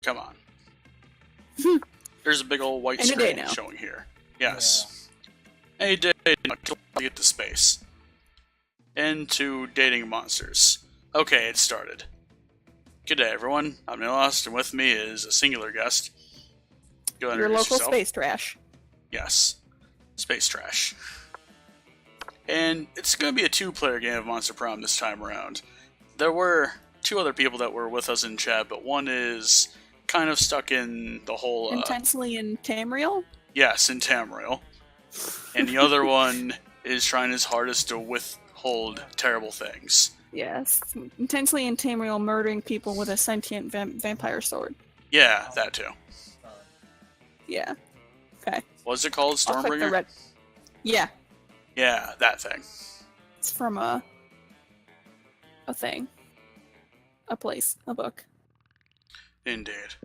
Come on. There's a big old white Any day screen now. showing here. Yes. Any day now. Get to space. Into dating monsters. Okay, it started. Good day, everyone. I'm Lost, and with me is a singular guest. Go Your introduce local yourself. space trash. Yes. Space trash. And it's going to be a 2-player game of Monster Prom this time around. There were 2 other people that were with us in chat, but one is kind of stuck in the whole... Intensely in Tamriel? Yes, in Tamriel. And the other one is trying his hardest to withhold terrible things. Yes. Intensely in Tamriel, murdering people with a sentient vampire sword. Yeah, that too. Yeah. Okay. What's it called? I'll click the Stormbringer? red. Yeah. Yeah, that thing. It's from a thing. A place. A book. Indeed.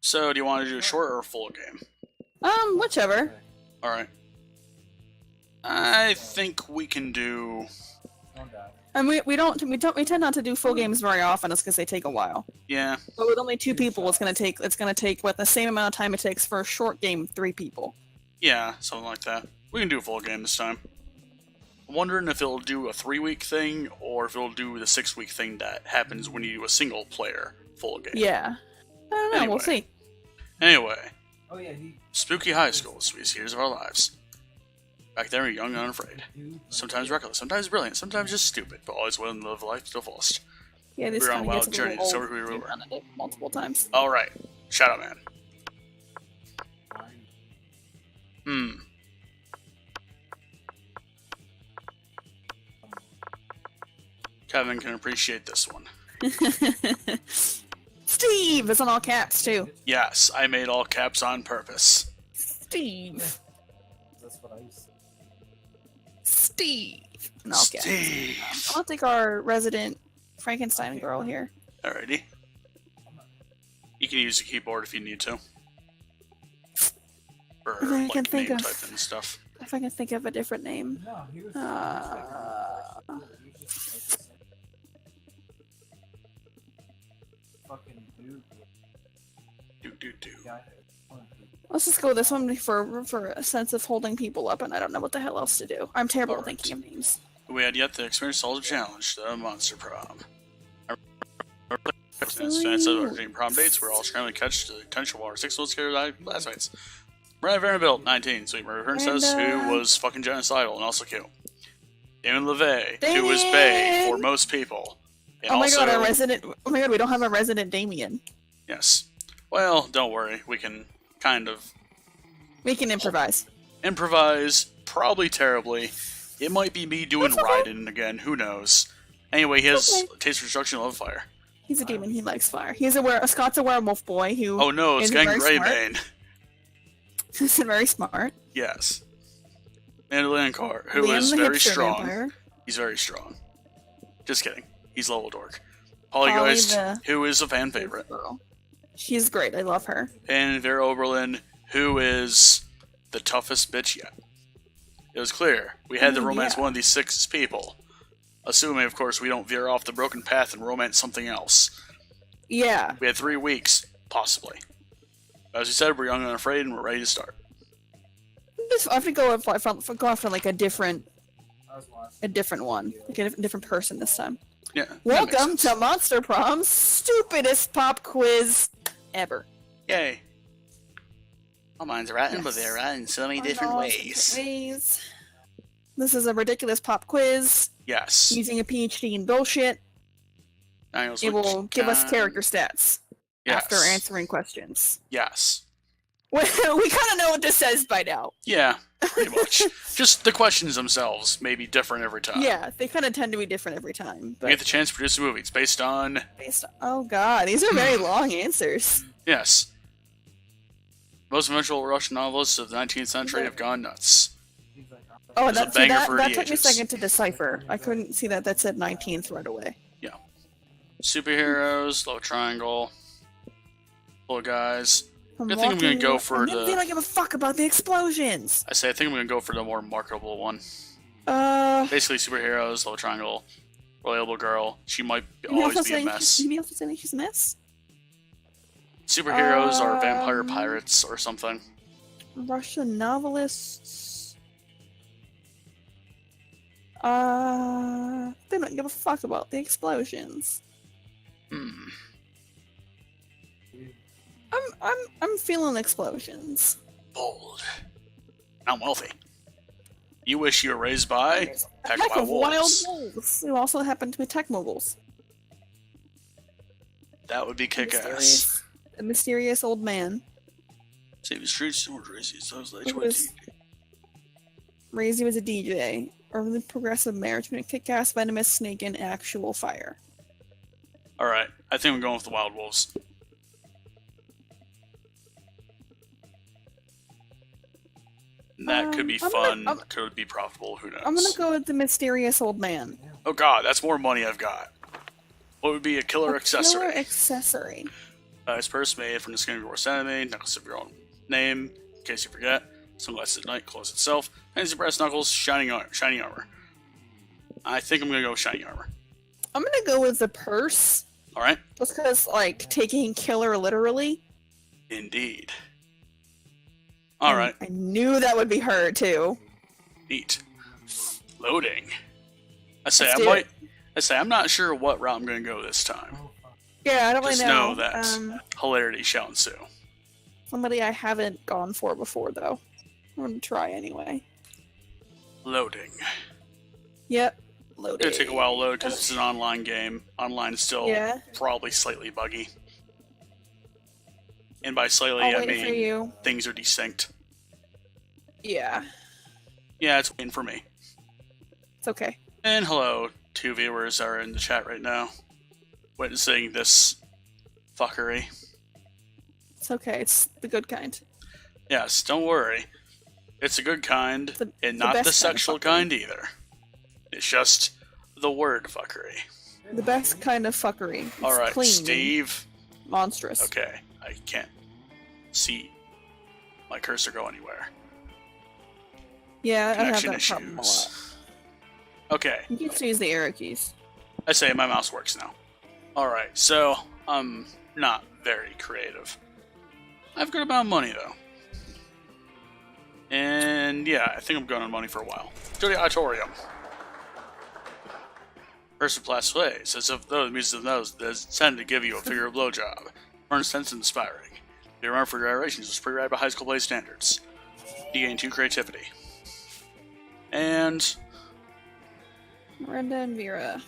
So, do you want to do a short or a full game? Whichever. Alright. I think we can do... And we tend not to do full games very often, it's because they take a while. Yeah. But with only 2 people, it's gonna take what the same amount of time it takes for a short game with 3 people. Yeah, something like that. We can do a full game this time. I'm wondering if it'll do a 3-week thing, or if it'll do the 6-week thing that happens when you do a single-player full game. Yeah. I don't know, we'll see. Anyway. Spooky high school, sweetest years of our lives. Back then we were young and unafraid. Sometimes reckless, sometimes brilliant, sometimes just stupid, but always willing to live life to the fullest. Yeah, this We were on a kind of wild gets a journey little to discover old. who we We've were. done it multiple times. Alright. Shadow Man. Kevin can appreciate this one. Steve! It's on all caps, too. Yes, I made all caps on purpose. Steve. That's what I used to say. Steve. In all caps. Steve. I'll take our resident Frankenstein girl here. Alrighty. You can use the keyboard if you need to. For And then I can like think name of- typing and stuff. If I can think of a different name. No, he was fucking dude. Do. Guy. Let's just go with this one for a sense of holding people up, and I don't know what the hell else to do. I'm terrible at Alright. thinking of names. We had yet to experience all the challenge, the Monster Prom. Fans of our dream prom dates, we're all scrambling to catch the potential water 6 months scared classmates. Miranda Vanderbilt, 19, Sweet Marie Princess, who was fucking genocidal and also cute. Damon LeVay, who was bae for most people. And Oh my also, god, our resident. Oh my god, we don't have a resident Damien. yes. Well, don't worry, we can kind of We can improvise. improvise, probably terribly. It might be me doing That's okay. Raiden again, who knows. Anyway, he has Okay. taste for destruction, love fire. He's a demon. He likes fire. Scott's a werewolf boy who. Oh no, it's isn't getting very Greybane. He's very smart. Yes. And Lankar, who Liam is the very hipster strong. vampire. He's very strong. Just kidding. He's level dork. Polly Pollygeist, the- who is a fan favorite. Girl. She's great. I love her. And Vera Oberlin, who is the toughest bitch yet. It was clear. We had to romance yeah. one of these 6 people. Assuming, of course, we don't veer off the broken path and romance something else. Yeah. We had 3 weeks, possibly. As we said, we're young and unafraid, and we're ready to start. I have to go for like a different I was watching. one, like a different person this time. Yeah. that makes Welcome sense. to Monster Prom's stupidest pop quiz ever. Yay. All minds are rotten, but Yes. they're rotten in so many different All ways. different ways. This is a ridiculous pop quiz Yes. using a PhD in bullshit. Daniel's It will give us can- character stats Yes. after answering questions. Yes. We kind of know what this says by now. Yeah, pretty much. Just the questions themselves may be different every time. Yeah, they kind of tend to be different every time. We But get the chance to produce a movie. It's based on... based on, oh god, these are very long answers. Yes. Most influential Russian novelists of the 19th century have gone nuts. He's like, Oh, It's a that banger for that the took me a ages. second to decipher. I couldn't see that said 19th right away. Superheroes, Love Triangle, Little Guys. I'm I think I'm gonna walking- go for I didn't the- think I give a fuck about the explosions. I think I'm going to go for the more marketable one. Uh, Basically, superheroes, Love Triangle, Relatable Girl. She might you always also be a saying mess. you also saying she's a mess? Superheroes or vampire pirates or something. Russian novelists. They don't give a fuck about the explosions. Hmm. I'm feeling explosions. Bold. I'm wealthy. You wish you were raised by A pack pack of wild wolves. wolves who also happen to be tech moguls. That would be kick-ass. A mysterious old man. Save the streets, don't raise these. Sounds like Who was raised as a DJ. Overly progressive marriage between a kick-ass venomous snake and actual fire. Alright, I think I'm going with the wild wolves. That could be fun, could be profitable, who knows. I'm gonna go with the mysterious old man. Oh god, that's more money I've got. What would be a killer accessory? Killer accessory. Nice purse made from the skin of your worst enemy, necklace of your own name, in case you forget, sunglasses at night, clothes itself, fancy brass knuckles, shiny armor. I think I'm gonna go with shiny armor. I'm gonna go with the purse. Alright? Just because, like, taking killer literally. Indeed. Alright. I knew that would be her, too. Neat. Loading. I Let's say I'm not sure what route I'm gonna go this time. Yeah, I don't really Just know. know that hilarity shall ensue. Somebody I haven't gone for before, though. I'm gonna try anyway. Loading. Yep. It's Loading. gonna take a while to load because it's an online game. Online is still probably slightly buggy. And by slightly, I'll I wait for mean you. things are desynced. Yeah. Yeah, it's waiting for me. It's okay. And hello, 2 viewers are in the chat right now, witnessing this fuckery. It's okay. It's the good kind. Yes, don't worry. It's a good kind, and not the best sexual kind kind either. It's just the word fuckery. The best kind of fuckery. It's Alright, clean and Steve. monstrous. Okay, I can't see my cursor go anywhere. Yeah, I have Connection that problem a lot. issues. Okay, You can just use the arrow keys. I say my mouse works now. Alright, so I'm not very creative. I've got about money though. And yeah, I think I'm going on money for a while. To the auditorium. First of Plasway says of those music of those that tend to give you a figure of blowjob. Burn sense inspiring. Be remembered for your gyrations was pretty right by high school play standards. You gain 2 creativity. And Miranda and Vera.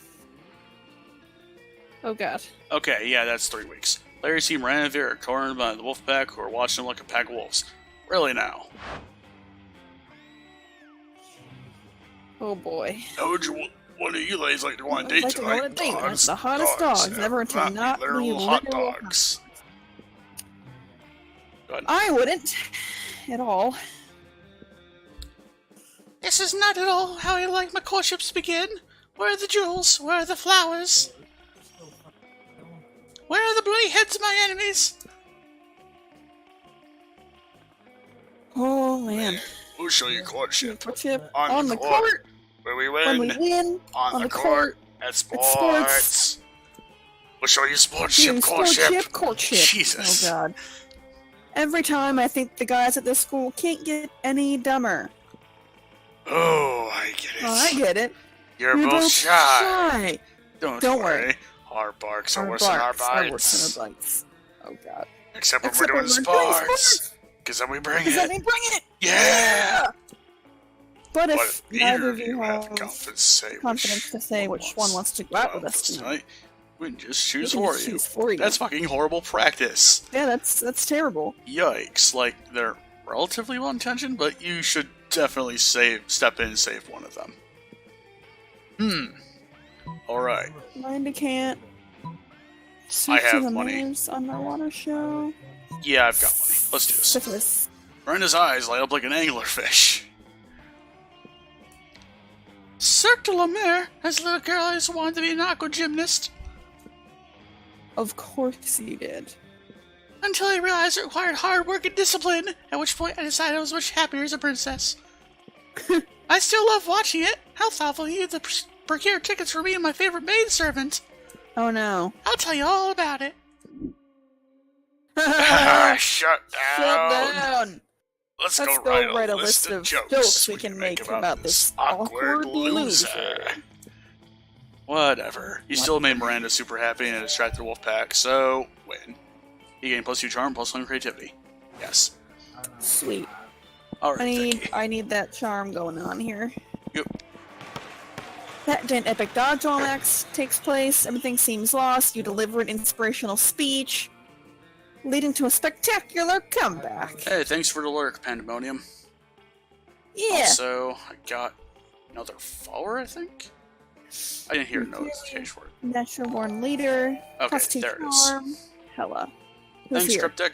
Oh god. okay, yeah, that's 3 weeks. Larry C. Miranda and Vera are cornered by the wolf pack who are watching them like a pack of wolves. Really now? Oh boy. How would you one of you ladies like to go on a date I'd like to go tonight? on a date with the hottest dogs ever to yeah, not be literal hot literal dogs. Go ahead. I wouldn't. At all. This is not at all how I like my courtships to begin. Where are the jewels? Where are the flowers? Where are the bloody heads of my enemies? Oh man. We'll show you courtship. Courtship On on the the court. court. Where we When win. we win. On the court. At sports. sports. We'll show you sportship courtship. Courtship. Jesus. Oh god. Every time I think the guys at this school can't get any dumber. Oh, I get it. Oh, I get it. You're We're both shy. Don't Don't worry. worry. Our barks are Our worse than our barks are worse bites. than our bites. Oh god. Except when Except we're doing when we're doing sports. Because then we bring Does that it. mean bring it? Yeah! But But if neither of you have have confidence to say which one wants to go out with us tonight, we can just we choose can for just you. choose for you. That's fucking horrible practice. Yeah, that's terrible. Yikes. Like, they're relatively well intentioned, but you should definitely step in and save one of them. Alright. Miranda can't. I have the money. Mothers Underwater show. Yeah, I've got money. Let's do this. Syphilis. Miranda's eyes light up like an anglerfish. Cirque de la Mer, as a little girl, I just wanted to be an aqua gymnast. Of course you did. Until I realized it required hard work and discipline, at which point I decided I was much happier as a princess. I still love watching it. How thoughtful of you to procure tickets for me and my favorite maidservant. Oh no. I'll tell you all about it. Shut Shut down. down. Let's Let's go write a list of jokes we can make about this awkward loser. Whatever. You still made Miranda super happy and a distracted wolf pack, so win. You gain +2 charm, +1 creativity. Yes. Sweet. Alright, I need that charm going on here. Yep. That then epic dodge all max takes place. Everything seems lost. You deliver an inspirational speech, leading to a spectacular comeback. Hey, thanks for the lurk, Pandemonium. Yeah. Also, I got another follower, I think? I didn't hear a notification for it. Natural born leader. Okay, +2 there it is. charm. Hella. Who's Thanks, here? Cryptic.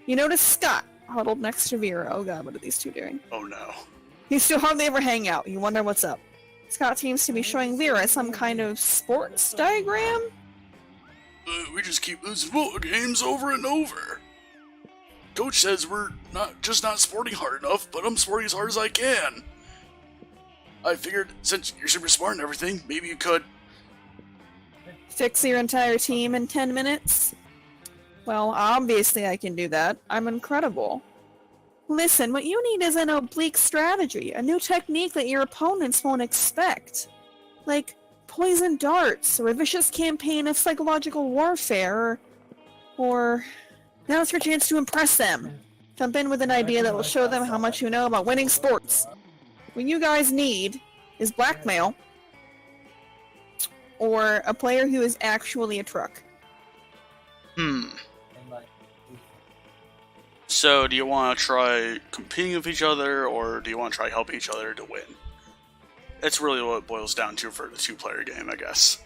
You notice Scott huddled next to Vera. Oh god, what are these two doing? Oh no. These two hardly ever hang out. You wonder what's up. Scott seems to be showing Vera some kind of sports diagram? We just keep losing football games over and over. Coach says we're not sporting hard enough, but I'm sporting as hard as I can. I figured since you're super smart and everything, maybe you could. Fix your entire team in 10 minutes? Well, obviously I can do that. I'm incredible. Listen, what you need is an oblique strategy, a new technique that your opponents won't expect. Like poison darts, or a vicious campaign of psychological warfare, or... Now's your chance to impress them. Jump in with an idea that will show them how much you know about winning sports. What you guys need is blackmail, or a player who is actually a truck. So, do you want to try competing with each other, or do you want to try helping each other to win? That's really what it boils down to for the two-player game, I guess.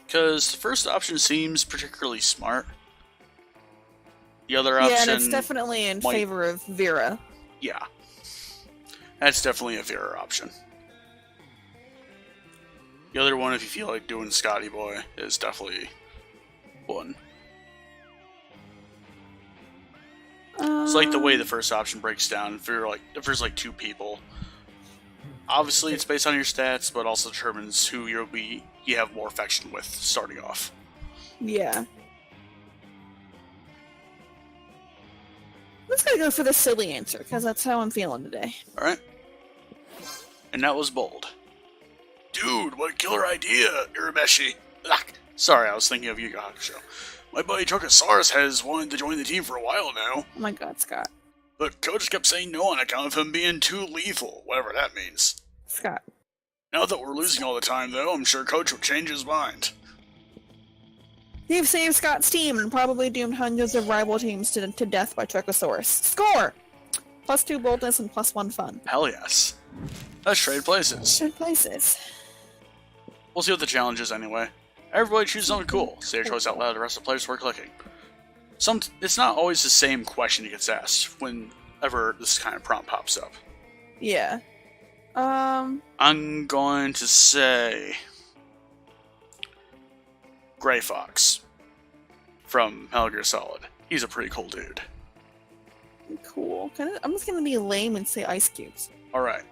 Because the first option seems particularly smart. The other option... Yeah, and it's definitely in favor of Vera. Yeah. That's definitely a Vera option. The other one, if you feel like doing Scotty Boy, is definitely one. It's like the way the first option breaks down. If there's like two people, obviously it's based on your stats, but also determines who you have more affection with starting off. Yeah. Let's go for the silly answer, because that's how I'm feeling today. Alright. And that was bold. Dude, what a killer idea, Urameshi. Sorry, I was thinking of Yu Yu Hakusho. My buddy Chocosaurus has wanted to join the team for a while now. Oh my god, Scott. But Coach kept saying no on account of him being too lethal, whatever that means. Scott. Now that we're losing all the time, though, I'm sure Coach will change his mind. You've saved Scott's team and probably doomed hundreds of rival teams to death by Tricosaurus. Score! +2 boldness and +1 fun. Hell yes. Let's trade places. Trade places. We'll see what the challenge is anyway. Everybody choose something cool. Say your choice out loud, the rest of the players were clicking. It's not always the same question that gets asked whenever this kind of prompt pops up. Yeah. I'm going to say... Gray Fox. From Metal Gear Solid. He's a pretty cool dude. Cool. I'm just gonna be lame and say ice cubes. Alright.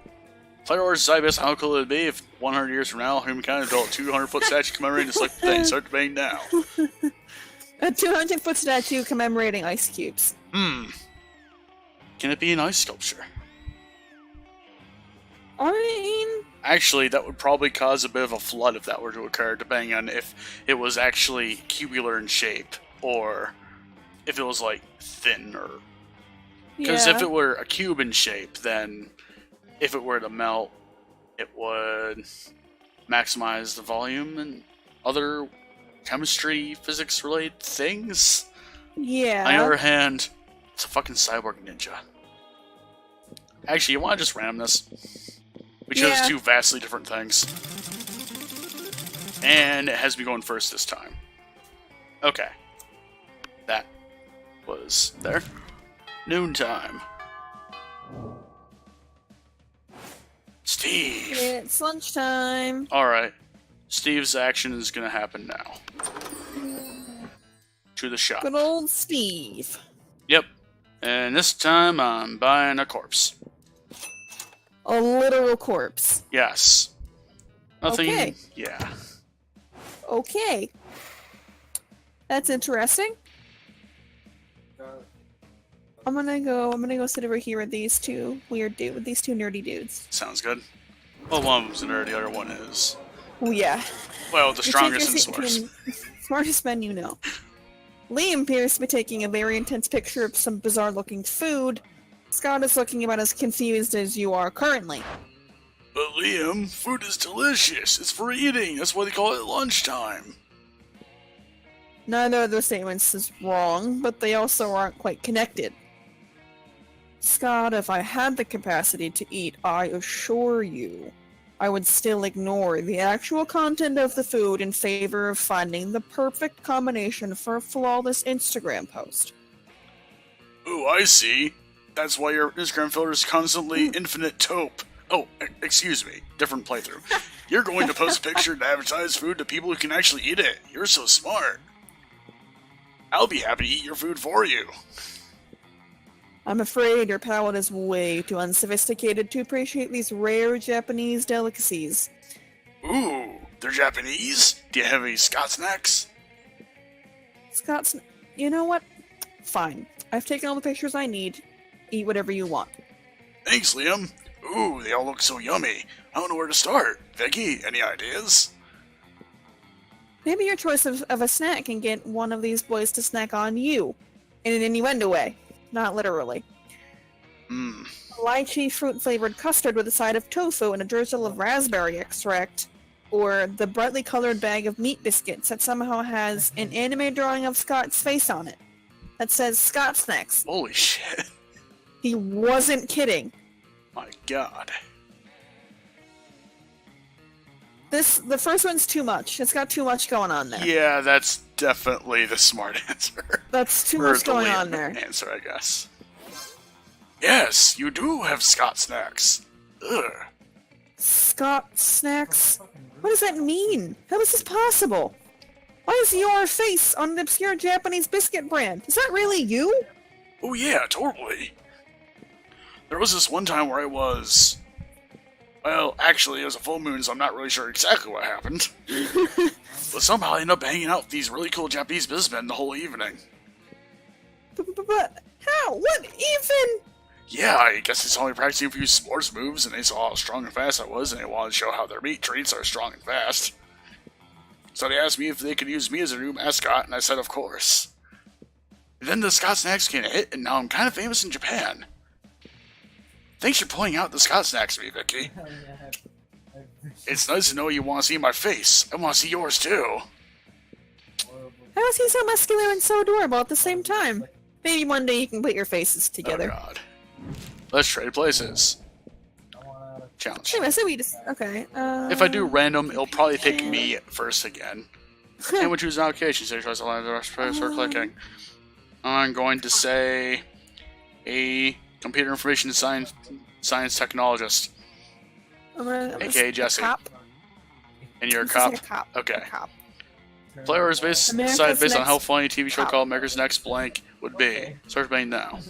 Player orders Cybus, how cool would it be if 100 years from now, humankind built a 200-foot statue commemorating this like thing? Start debating now. A 200-foot statue commemorating ice cubes. Can it be an ice sculpture? I mean... Actually, that would probably cause a bit of a flood if that were to occur, depending on if it was actually cubular in shape, or if it was, like, thin, or... Because if it were a cube in shape, then if it were to melt, it would maximize the volume and other chemistry, physics-related things. Yeah. On the other hand, it's a fucking cyborg ninja. Actually, you want to just random this? We chose two vastly different things. And it has me going first this time. Okay. That was there. Noontime. Steve! It's lunchtime. Alright. Steve's action is gonna happen now. To the shop. Good old Steve. Yep. And this time I'm buying a corpse. A literal corpse. Yes. Nothing. Okay. Yeah. Okay. That's interesting. I'm gonna go sit over here with these two nerdy dudes. Sounds good. Well, one of them's a nerd, the other one is, Oh yeah. well, the You take strongest your and seat source. between smartest men you know. Liam appears to be taking a very intense picture of some bizarre-looking food. Scott is looking about as confused as you are currently. But Liam, food is delicious. It's for eating. That's why they call it lunchtime. Neither of those statements is wrong, but they also aren't quite connected. Scott, if I had the capacity to eat, I assure you, I would still ignore the actual content of the food in favor of finding the perfect combination for a flawless Instagram post. Ooh, I see. That's why your Instagram filter is constantly infinite taupe. Oh, excuse me. Different playthrough. You're going to post a picture and advertise food to people who can actually eat it. You're so smart. I'll be happy to eat your food for you. I'm afraid your palate is way too unsophisticated to appreciate these rare Japanese delicacies. Ooh, they're Japanese? Do you have any Scott snacks? Scott's... You know what? Fine. I've taken all the pictures I need. Eat whatever you want. Thanks, Liam. Ooh, they all look so yummy. I don't know where to start. Vicky, any ideas? Maybe your choice of a snack can get one of these boys to snack on you. In an innuendo way. Not literally. Hmm. Lychee fruit-flavored custard with a side of tofu and a drizzle of raspberry extract. Or the brightly colored bag of meat biscuits that somehow has an anime drawing of Scott's face on it. That says Scott Snacks. Holy shit. He wasn't kidding. My god. The first one's too much. It's got too much going on there. Yeah, that's definitely the smart answer. That's too Or much the going Liam on there. answer, I guess. Yes, you do have Scott snacks. Ugh. Scott Snacks? What does that mean? How is this possible? Why is your face on an obscure Japanese biscuit brand? Is that really you? Oh yeah, totally. There was this one time where I was... Well, actually, it was a full moon, so I'm not really sure exactly what happened. But somehow I ended up hanging out with these really cool Japanese businessmen the whole evening. But how? What even? Yeah, I guess they saw me practicing a few sports moves, and they saw how strong and fast I was, and they wanted to show how their meat treats are strong and fast. So they asked me if they could use me as their new mascot, and I said of course. And then the Scott Snacks came hit, and now I'm kind of famous in Japan. Thanks for pointing out the Scott Snacks to me, Vicky. It's nice to know you want to see my face. I want to see yours too. How is he so muscular and so adorable at the same time? Maybe one day you can put your faces together. Oh god. Let's trade places. Challenge. Anyway, so we just... Okay, If I do random, it'll probably pick me first again. And we choose an allocation, so you choose the rest for clicking. I'm going to say a computer information science technologist, aka Jesse. Cop. And you're a Let's cop? say a cop. Okay. A cop. Player is based on how Next funny a TV show Cop. called America's Next Blank would be. Search bang now.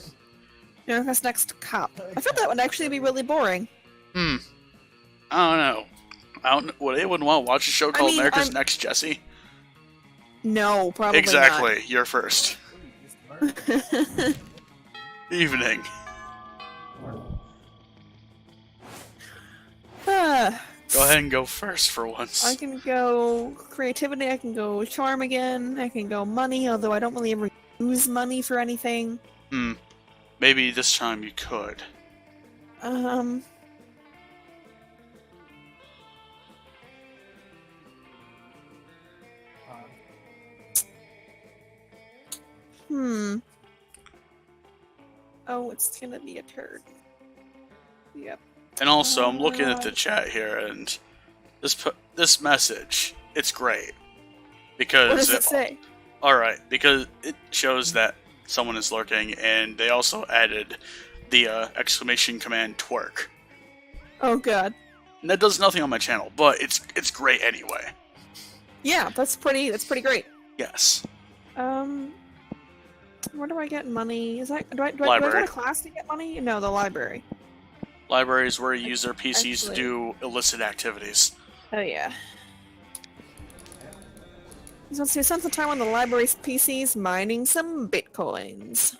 America's Next Cop. I thought that would actually be really boring. I don't know. Would anyone want to watch a show called America's Next Jesse? No, probably Exactly. You're first. not. Evening. Go ahead and go first for once. I can go creativity, I can go charm again, I can go money, although I don't really ever use money for anything. Maybe this time you could. Oh, it's gonna be a turd. Yep. And also, I'm looking at the chat here, and this message, it's great. Because What does it say? Alright, because it shows that someone is lurking, and they also added the exclamation command twerk. Oh god. And that does nothing on my channel, but it's great anyway. Yeah, that's pretty great. Yes. Where do I get money? Is that do I go Library. to class to get money? No, the library. Libraries where you use their PCs to Actually- do illicit activities. Oh yeah. So we spent some time on the library's PCs mining some bitcoins.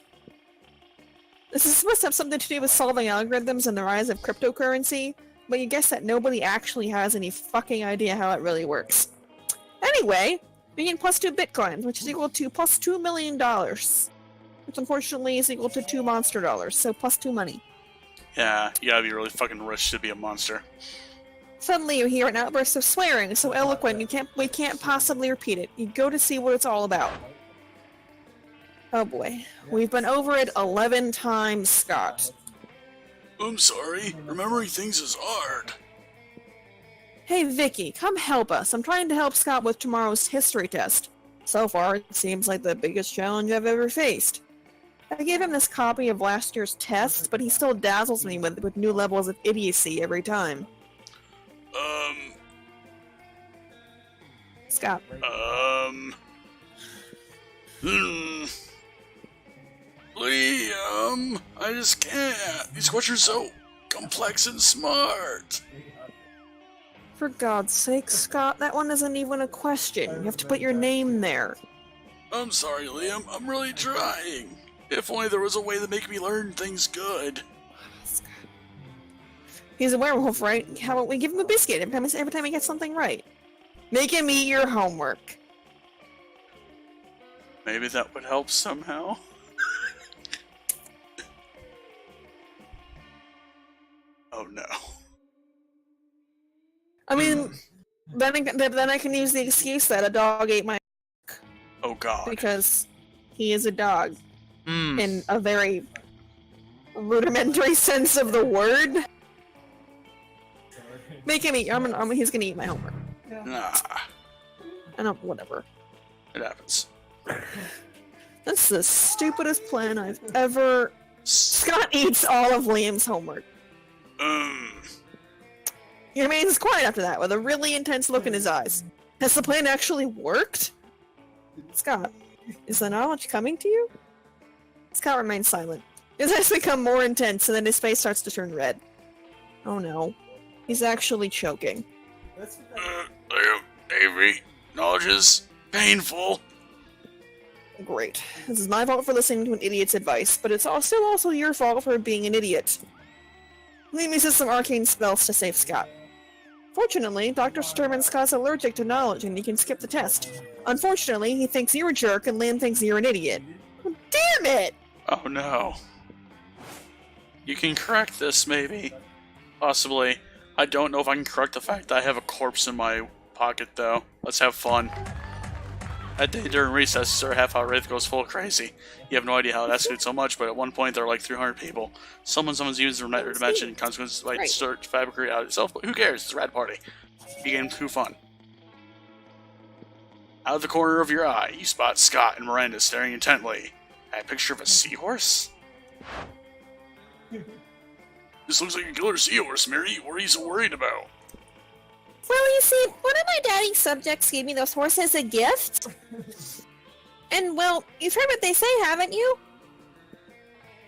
This is supposed to have something to do with solving algorithms and the rise of cryptocurrency, but you guess that nobody actually has any fucking idea how it really works. Anyway, we gain plus 2 bitcoins, which is equal to plus $2 million. Which unfortunately is equal to 2 monster dollars, so plus 2 money. Yeah, you gotta be really fucking rich to be a monster. Suddenly you hear an outburst of swearing so eloquent we can't possibly repeat it. You go to see what it's all about. Oh boy. We've been over it 11 times, Scott. I'm sorry. Remembering things is hard. Hey Vicky, come help us. I'm trying to help Scott with tomorrow's history test. So far, it seems like the biggest challenge I've ever faced. I gave him this copy of last year's tests, but he still dazzles me with new levels of idiocy every time. Scott. Liam, I just can't. These questions are so complex and smart. For God's sake, Scott, that one isn't even a question. You have to put your name there. I'm sorry, Liam. I'm really trying. If only there was a way to make me learn things good. He's a werewolf, right? How about we give him a biscuit every time he gets something right? Make him eat your homework. Maybe that would help somehow. Oh no. I mean, then I can use the excuse that a dog ate my Oh god. because he is a dog. Hmm. In a very rudimentary sense of the word. Make him eat. He's gonna eat my homework. Nah. I don't. Whatever. It happens. That's the stupidest plan I've ever. Scott eats all of Liam's homework. He remains quiet after that, with a really intense look in his eyes. Has the plan actually worked? Scott, is the knowledge coming to you? Scott remains silent. His eyes become more intense, and then his face starts to turn red. Oh no. He's actually choking. Avery, knowledge is painful. Great. This is my fault for listening to an idiot's advice, but it's also your fault for being an idiot. Leave me some arcane spells to save Scott. Fortunately, Dr. Sturman Scott's allergic to knowledge and he can skip the test. Unfortunately, he thinks you're a jerk and Lynn thinks you're an idiot. Well, damn it! Oh no. You can correct this, maybe. Possibly. I don't know if I can correct the fact that I have a corpse in my pocket, though. Let's have fun. That day during recess, our half-hour wraith goes full crazy. You have no idea how it escalated so much, but at one point there are like 300 people. Someone's used the dimension and consequences might start to fabricate out itself, but who cares? It's a rad party. Began too fun. Out of the corner of your eye, you spot Scott and Miranda staring intently at a picture of a seahorse. This looks like a killer seahorse, Mary. What are you so worried about? Well, you see, one of my daddy's subjects gave me those horses a gift. And, well, you've heard what they say, haven't you?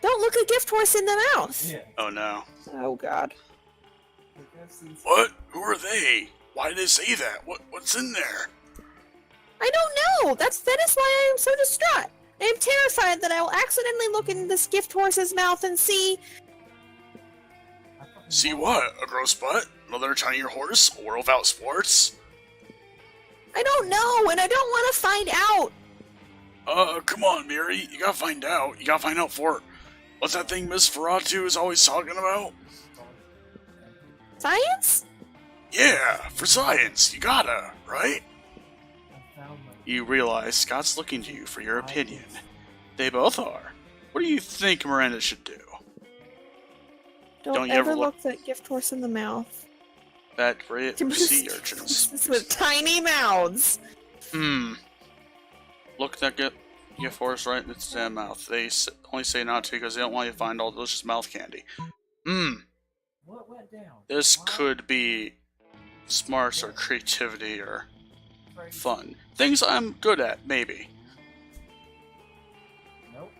Don't look a gift horse in the mouth. Oh no. Oh god. What? Who are they? Why did they say that? What's in there? I don't know. That is why I am so distraught. I am terrified that I will accidentally look in this gift horse's mouth and see... See what? A gross butt? Another tinier horse? A world without sports? I don't know, and I don't want to find out. Come on, Mary. You gotta find out. You gotta find out for... What's that thing Miss Ferratu is always talking about? Science? Yeah, for science. You gotta, right? You realize Scott's looking to you for your opinion. They both are. What do you think Miranda should do? Don't you ever ever look that gift horse in the mouth. That great sea urchins. With tiny mouths. Look that gift horse right in its damn mouth. They only say not to because they don't want you to find all delicious mouth candy. What went down? This could be smarts or creativity or fun. Things I'm good at, maybe. Nope.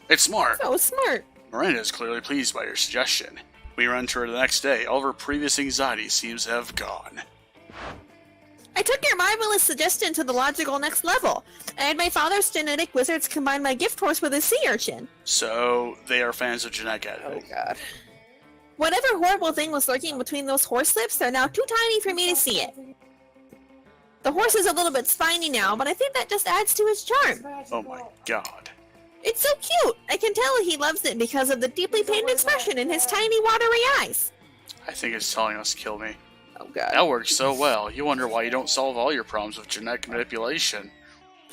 It's smart. Oh, smart. Miranda is clearly pleased by your suggestion. We run to her the next day. All of her previous anxiety seems to have gone. I took your marvelous suggestion to the logical next level. I had my father's genetic wizards combine my gift horse with a sea urchin. So, they are fans of genetic editing. God. Whatever horrible thing was lurking between those horse lips, they're now too tiny for me to see it. The horse is a little bit spiny now, but I think that just adds to his charm. Oh my god. It's so cute! I can tell he loves it because of the deeply pained expression in his tiny watery eyes. I think it's telling us to kill me. Oh god. That works so well. You wonder why you don't solve all your problems with genetic manipulation.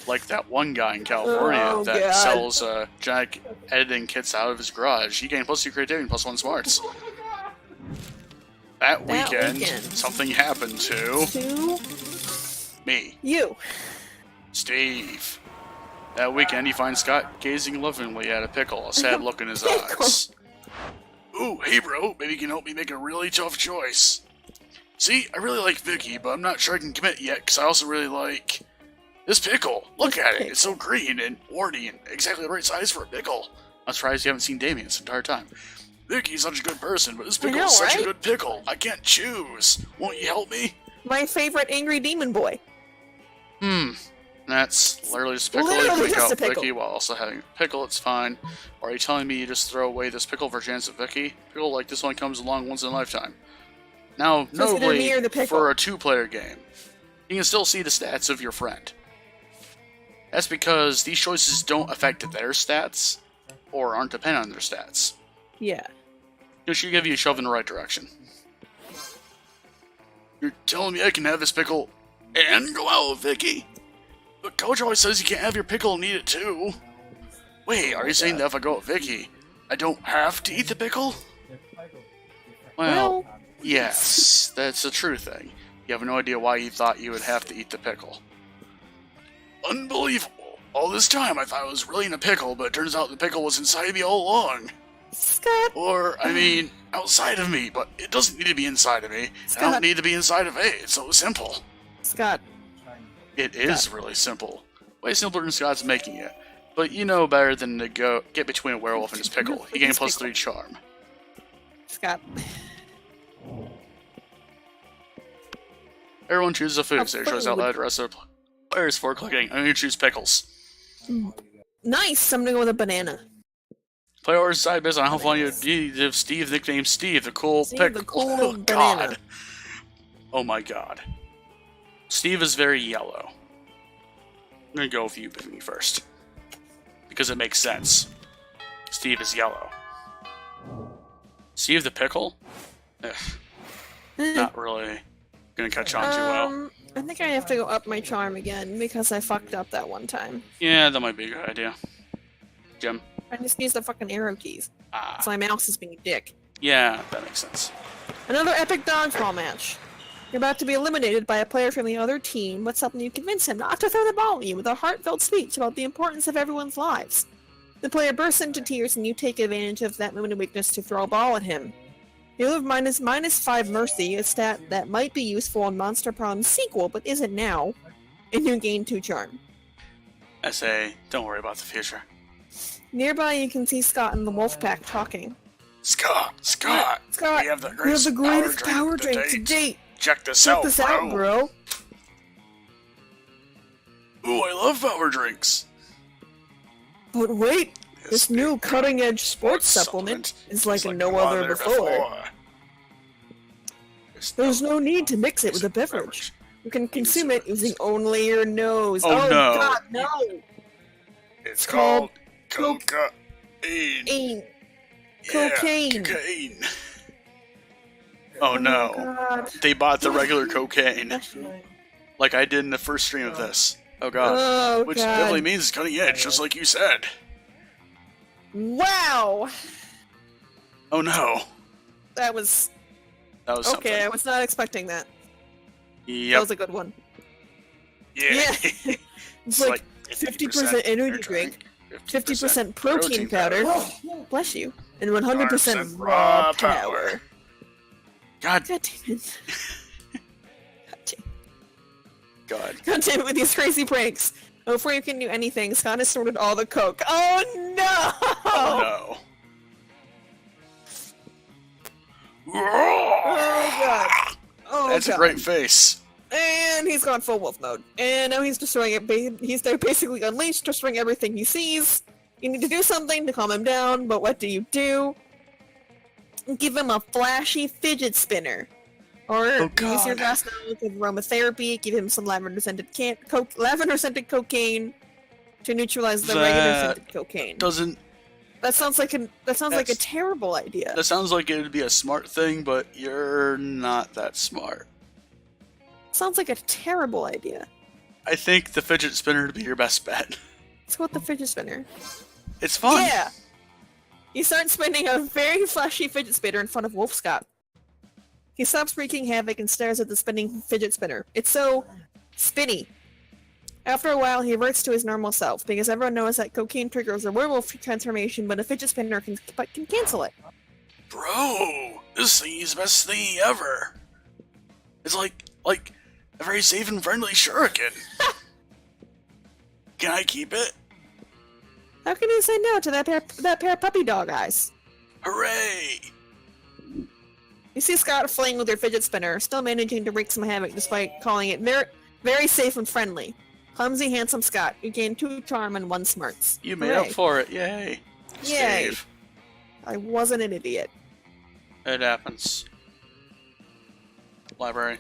Like that one guy in California that sells genetic editing kits out of his garage. He gained +2 creativity and +1 smarts. That weekend, something happened to me. You. Steve. That weekend, he finds Scott gazing lovingly at a pickle, a sad look in his eyes. Ooh, hey bro, maybe you can help me make a really tough choice. See, I really like Vicky, but I'm not sure I can commit yet, because I also really like this pickle. Look at it, it's so green and warty and exactly the right size for a pickle. I'm surprised you haven't seen Damien this entire time. Vicky's such a good person, but this pickle is such a good pickle. I can't choose. Won't you help me? My favorite angry demon boy. That's literally just a pickle. You pick out Vicky while also having a pickle, it's fine. Or are you telling me you just throw away this pickle for a chance at Vicky? Pickle like this one comes along once in a lifetime. Now, notably, for a 2-player game, you can still see the stats of your friend. That's because these choices don't affect their stats, or aren't dependent on their stats. Yeah. It should give you a shove in the right direction. You're telling me I can have this pickle and go out with Vicky? But Coach always says you can't have your pickle and eat it too. Wait, are you saying that if I go with Vicky, I don't have to eat the pickle? Well, yes, that's a true thing. You have no idea why you thought you would have to eat the pickle. Unbelievable. All this time I thought I was really in a pickle, but it turns out the pickle was inside of me all along. Scott. Or, I mean, outside of me, but it doesn't need to be inside of me. Scott. I don't need to be inside of it. It's so simple. Scott. It is really simple. Way simpler than Scott's making it. But you know better than to go get between a werewolf and his pickle. He gained +3 charm. Scott. Everyone chooses a food, so it shows out loud the rest of the players for clicking. I'm gonna choose pickles. Nice! I'm gonna go with a banana. Play or side based on how funny it would be if Steve nicknamed Steve the cool pickle. The cool Oh banana. god. Oh my god. Steve is very yellow. I'm gonna go with you first. Because it makes sense. Steve is yellow. Steve the pickle? Ugh. Not really gonna catch on too well. I think I have to go up my charm again because I fucked up that one time. Yeah, that might be a good idea. Jim? I just used the fucking arrow keys. So my mouse is being a dick. Yeah, that makes sense. Another epic dodgeball match. You're about to be eliminated by a player from the other team, but suddenly you convince him not to throw the ball at you with a heartfelt speech about the importance of everyone's lives. The player bursts into tears and you take advantage of that moment of weakness to throw a ball at him. You have -5 mercy, a stat that might be useful in Monster Prom's sequel, but isn't now, and you gain 2 charm. I say, don't worry about the future. Nearby you can see Scott and the wolf pack talking. Scott! We have the greatest power drink to date! Check this out, bro! Ooh, I love power drinks! But wait! This new cutting-edge sports supplement is like no other before. There's no need to mix it with a beverage. You can consume it using only your nose. Oh no! God, no! It's called cocaine. Cocaine. Cocaine. Oh no. God. They bought the regular cocaine. Like I did in the first stream of this. Oh god. Oh, Which God. definitely means it's cutting edge, just like you said. Wow! Oh no. That was something. okay. I was not expecting that. Yep. That was a good one. Yeah. It's like 50% energy drink, 50% protein powder. Bless you. And 100% raw power. God. God damn it. God. God damn it with these crazy pranks. Before you can do anything, Scott has sorted all the coke. Oh no! Oh no. Oh god. Oh That's god. a great face. And he's gone full wolf mode. And now he's destroying it. He's there basically unleashed, destroying everything he sees. You need to do something to calm him down, but what do? Give him a flashy fidget spinner. Or use your vast knowledge of aromatherapy, give him some lavender-scented cocaine to neutralize the regular-scented cocaine. That sounds like a terrible idea. That sounds like it would be a smart thing, but you're not that smart. Sounds like a terrible idea. I think the fidget spinner would be your best bet. Let's go with the fidget spinner. It's fun. Yeah! You start spinning a very flashy fidget spinner in front of Wolf Scott. He stops wreaking havoc and stares at the spinning fidget spinner. It's so spinny. After a while, he reverts to his normal self, because everyone knows that cocaine triggers a werewolf transformation, but a fidget spinner can cancel it. Bro, this thing is the best thing ever. It's like a very safe and friendly shuriken. Can I keep it? How can you say no to that pair of puppy dog eyes? Hooray! You see Scott fleeing with your fidget spinner, still managing to wreak some havoc despite calling it very safe and friendly. Clumsy, handsome Scott, you gained 2 charm and 1 smarts. You made up for it, yay. Yay! Steve. I wasn't an idiot. It happens. Library.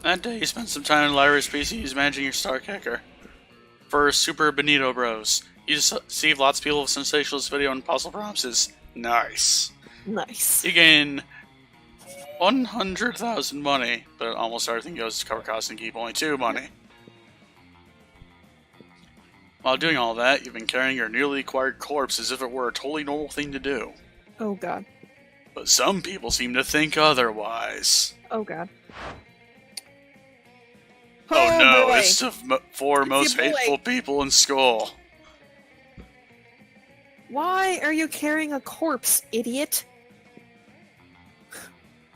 That day you spent some time in the library species managing your star kicker. For Super Benito Bros. You see lots of people with sensationalist video and puzzle promises. Nice. Nice. You gain 100,000 money, but almost everything goes to cover costs and keep only 2 money. While doing all that, you've been carrying your newly acquired corpse as if it were a totally normal thing to do. Oh god. But some people seem to think otherwise. Oh god. Oh no, boy. it's the 4 most hateful people in school. Why are you carrying a corpse, idiot?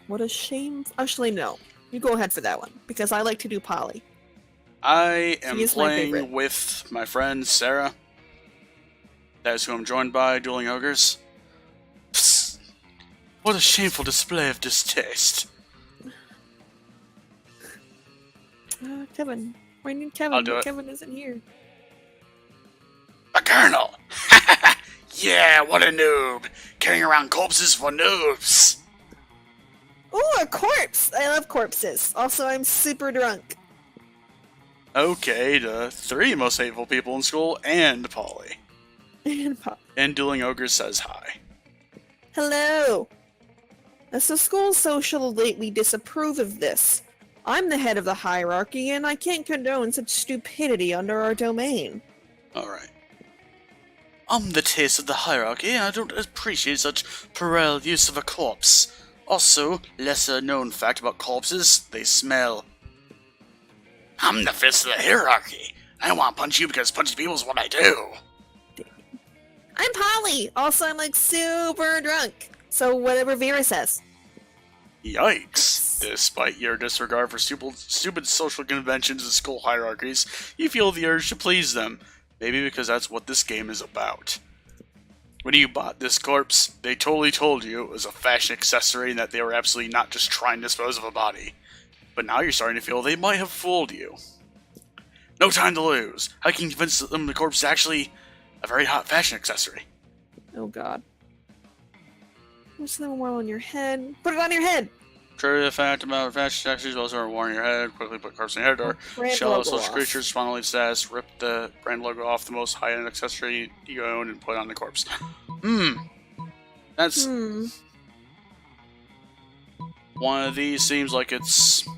What a shame. Actually, no. You go ahead for that one, because I like to do poly. I am She is my favorite. playing with my friend Sarah. That is who I'm joined by, Dueling Ogres. Psst. What a shameful display of distaste. Kevin. I need Kevin, I'll do but it. Kevin isn't here. A colonel! Yeah, what a noob! Carrying around corpses for noobs! Ooh, a corpse! I love corpses. Also, I'm super drunk. Okay, the 3 most hateful people in school and Polly. And Dueling Ogres says hi. Hello! As the school social lately disapprove of this. I'm the head of the hierarchy, and I can't condone such stupidity under our domain. Alright. I'm the taste of the hierarchy, and I don't appreciate such puerile use of a corpse. Also, lesser known fact about corpses, they smell. I'm the fist of the hierarchy. I don't want to punch you because punching people is what I do. I'm Polly! Also, I'm like super drunk. So whatever Vera says. Yikes. Despite your disregard for stupid social conventions and school hierarchies, you feel the urge to please them. Maybe because that's what this game is about. When you bought this corpse, they totally told you it was a fashion accessory and that they were absolutely not just trying to dispose of a body. But now you're starting to feel they might have fooled you. No time to lose. How can you convince them the corpse is actually a very hot fashion accessory? Oh god. What's the one on your head? Put it on your head! True the fact about fashion accessories, those are worn your head, quickly put corpse in your head, or Brand shallow logo social off. creatures, spawn lead status, rip the brand logo off the most high-end accessory you own and put it on the corpse. That's... One of these seems like it's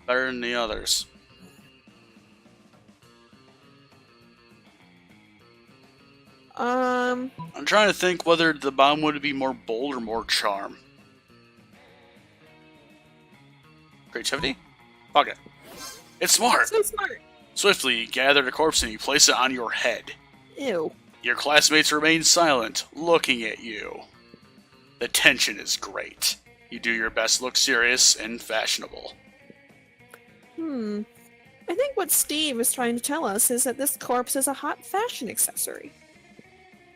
better than the others. I'm trying to think whether the bomb would be more bold or more charm. Creativity? Fuck it. It's smart! So smart! Swiftly, you gather the corpse and you place it on your head. Ew. Your classmates remain silent, looking at you. The tension is great. You do your best to look serious and fashionable. I think what Steve is trying to tell us is that this corpse is a hot fashion accessory.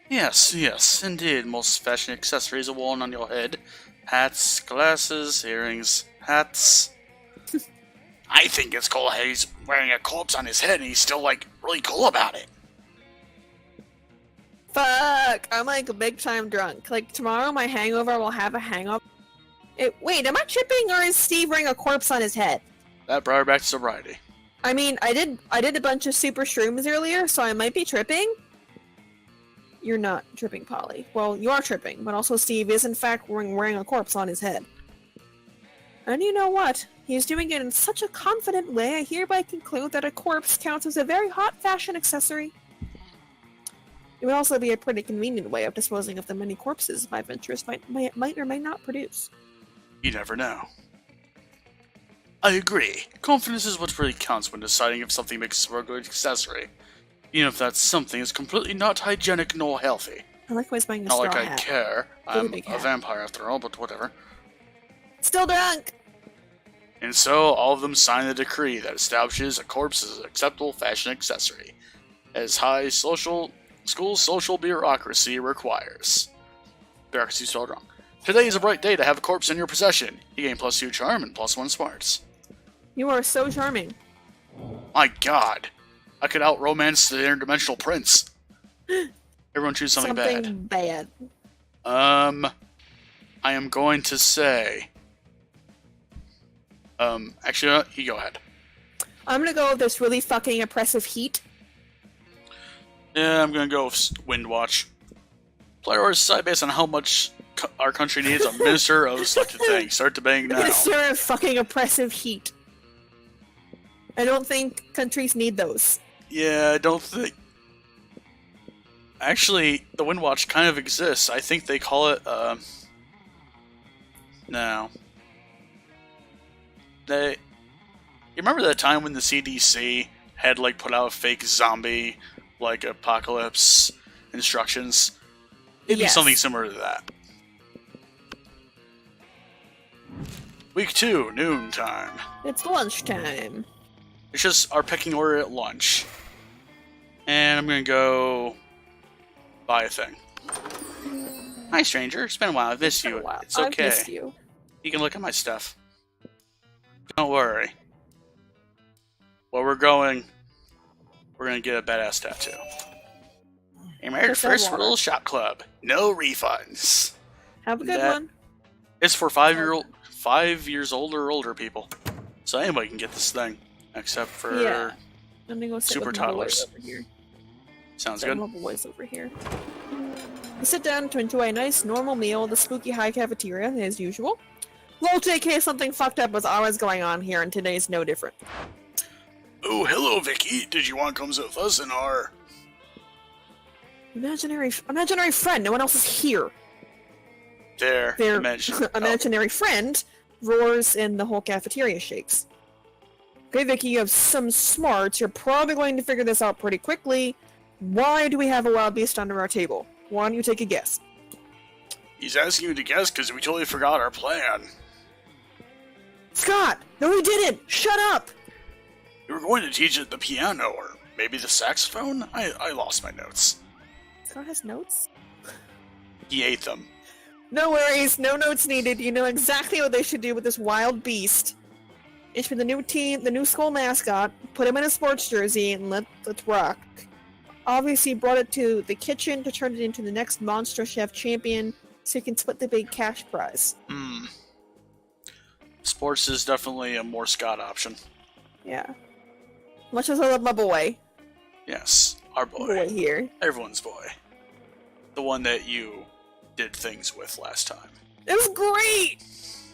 Yes, indeed. Most fashion accessories are worn on your head. Hats, glasses, earrings, hats. I think it's cool how he's wearing a corpse on his head and he's still, like, really cool about it. Fuck! I'm like big time drunk. Like tomorrow, my hangover will have a hangover. Wait, am I tripping or is Steve wearing a corpse on his head? That brought her back to sobriety. I mean, I did a bunch of super shrooms earlier, so I might be tripping. You're not tripping, Polly. Well, you are tripping, but also Steve is in fact wearing a corpse on his head. And you know what? He's doing it in such a confident way, I hereby conclude that a corpse counts as a very hot fashion accessory. It would also be a pretty convenient way of disposing of the many corpses my ventures might or may not produce. You never know. I agree. Confidence is what really counts when deciding if something makes a good accessory. Even if that something is completely not hygienic nor healthy. I like always buying a Not straw like I hat. care. Really I'm big a hat. vampire after all, but whatever. Still drunk! And so, all of them sign the decree that establishes a corpse as an acceptable fashion accessory, as high school social bureaucracy requires. Bureaucracy spelled wrong. Today is a bright day to have a corpse in your possession. You gain +2 charm and +1 smarts. You are so charming. My god. I could out-romance the interdimensional prince. Everyone choose something bad. I am going to say... actually, you go ahead. I'm gonna go with this really fucking oppressive heat. Yeah, I'm gonna go with Windwatch. Player decide based on how much our country needs a minister of selected things. Start debating now. Minister of fucking oppressive heat. I don't think countries need those. Yeah, I don't think... Actually, the Windwatch kind of exists. I think they call it, No. You remember that time when the CDC had, like, put out fake zombie, like, apocalypse instructions? It'd be something similar to that. Week 2, noon time. It's lunchtime. It's just our pecking order at lunch. And I'm gonna go buy a thing. Hi, stranger. It's been a while. I've missed you. It's okay. I've missed you. You can look at my stuff. Don't worry. Where we're going, we're gonna get a badass tattoo. America's first rule shop club. No refunds. Have a good one. It's for 5 years old or older people. So anybody can get this thing. Except for I'm gonna go sit super with Mother toddlers. Boys over here. Sounds good. Mother Boys over here. We sit down to enjoy a nice normal meal at the spooky high cafeteria as usual. Lol, JK, something fucked up was always going on here, and today's no different. Oh, hello, Vicky. Did you want to come sit with us in our imaginary friend? No one else is here. Their imaginary friend roars and the whole cafeteria shakes. Okay, Vicky, you have some smarts. You're probably going to figure this out pretty quickly. Why do we have a wild beast under our table? Why don't you take a guess? He's asking you to guess because we totally forgot our plan. Scott! No, we didn't! Shut up! We were going to teach it the piano or maybe the saxophone? I lost my notes. Scott has notes? He ate them. No worries, no notes needed. You know exactly what they should do with this wild beast. It's for the new team, the new school mascot. Put him in a sports jersey and let's rock. Obviously brought it to the kitchen to turn it into the next Monstrous Chef champion so you can split the big cash prize. Sports is definitely a more Scott option. Yeah. Much as I love my boy. Yes, our boy. Boy here. Everyone's boy. The one that you did things with last time. It was great!